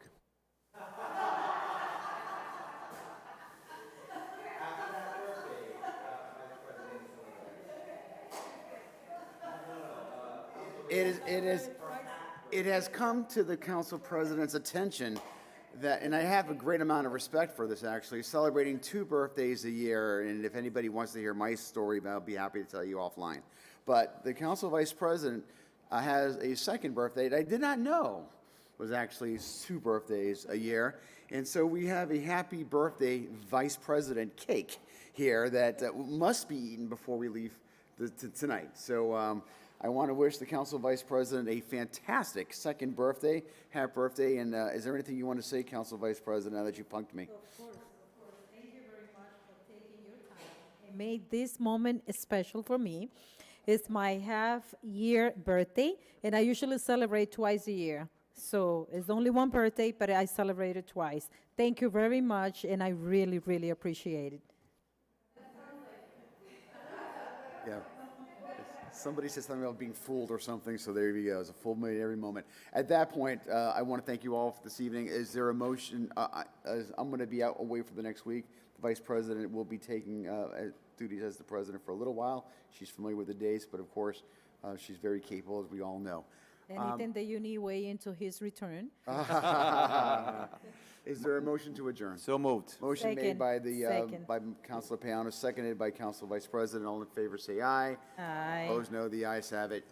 It has come to the Council President's attention that, and I have a great amount of respect for this actually, celebrating 2 birthdays a year, and if anybody wants to hear my story, I'll be happy to tell you offline. But the Council Vice President has a second birthday that I did not know was actually 2 birthdays a year, and so we have a happy birthday Vice President cake here that must be eaten before we leave tonight. So I want to wish the Council Vice President a fantastic second birthday. Happy birthday. And is there anything you want to say, Council Vice President, now that you punked me? Of course. Thank you very much for taking your time. It made this moment special for me. It's my half-year birthday, and I usually celebrate twice a year. So it's only one birthday, but I celebrate it twice. Thank you very much, and I really, really appreciate it. Yeah. Somebody said something about being fooled or something, so there you go. It's a full minute every moment. At that point, I want to thank you all for this evening. Is there a motion? I'm going to be out away for the next week. The Vice President will be taking duties as the President for a little while. She's familiar with the dates, but of course, she's very capable, as we all know. Anything that you need way into his return. Is there a motion to adjourn? So moved. Motion made Second. by the Second. by Councilor Payano, seconded by Council Vice President. All in favor, say aye. Aye. Opposed, no. The ayes have it.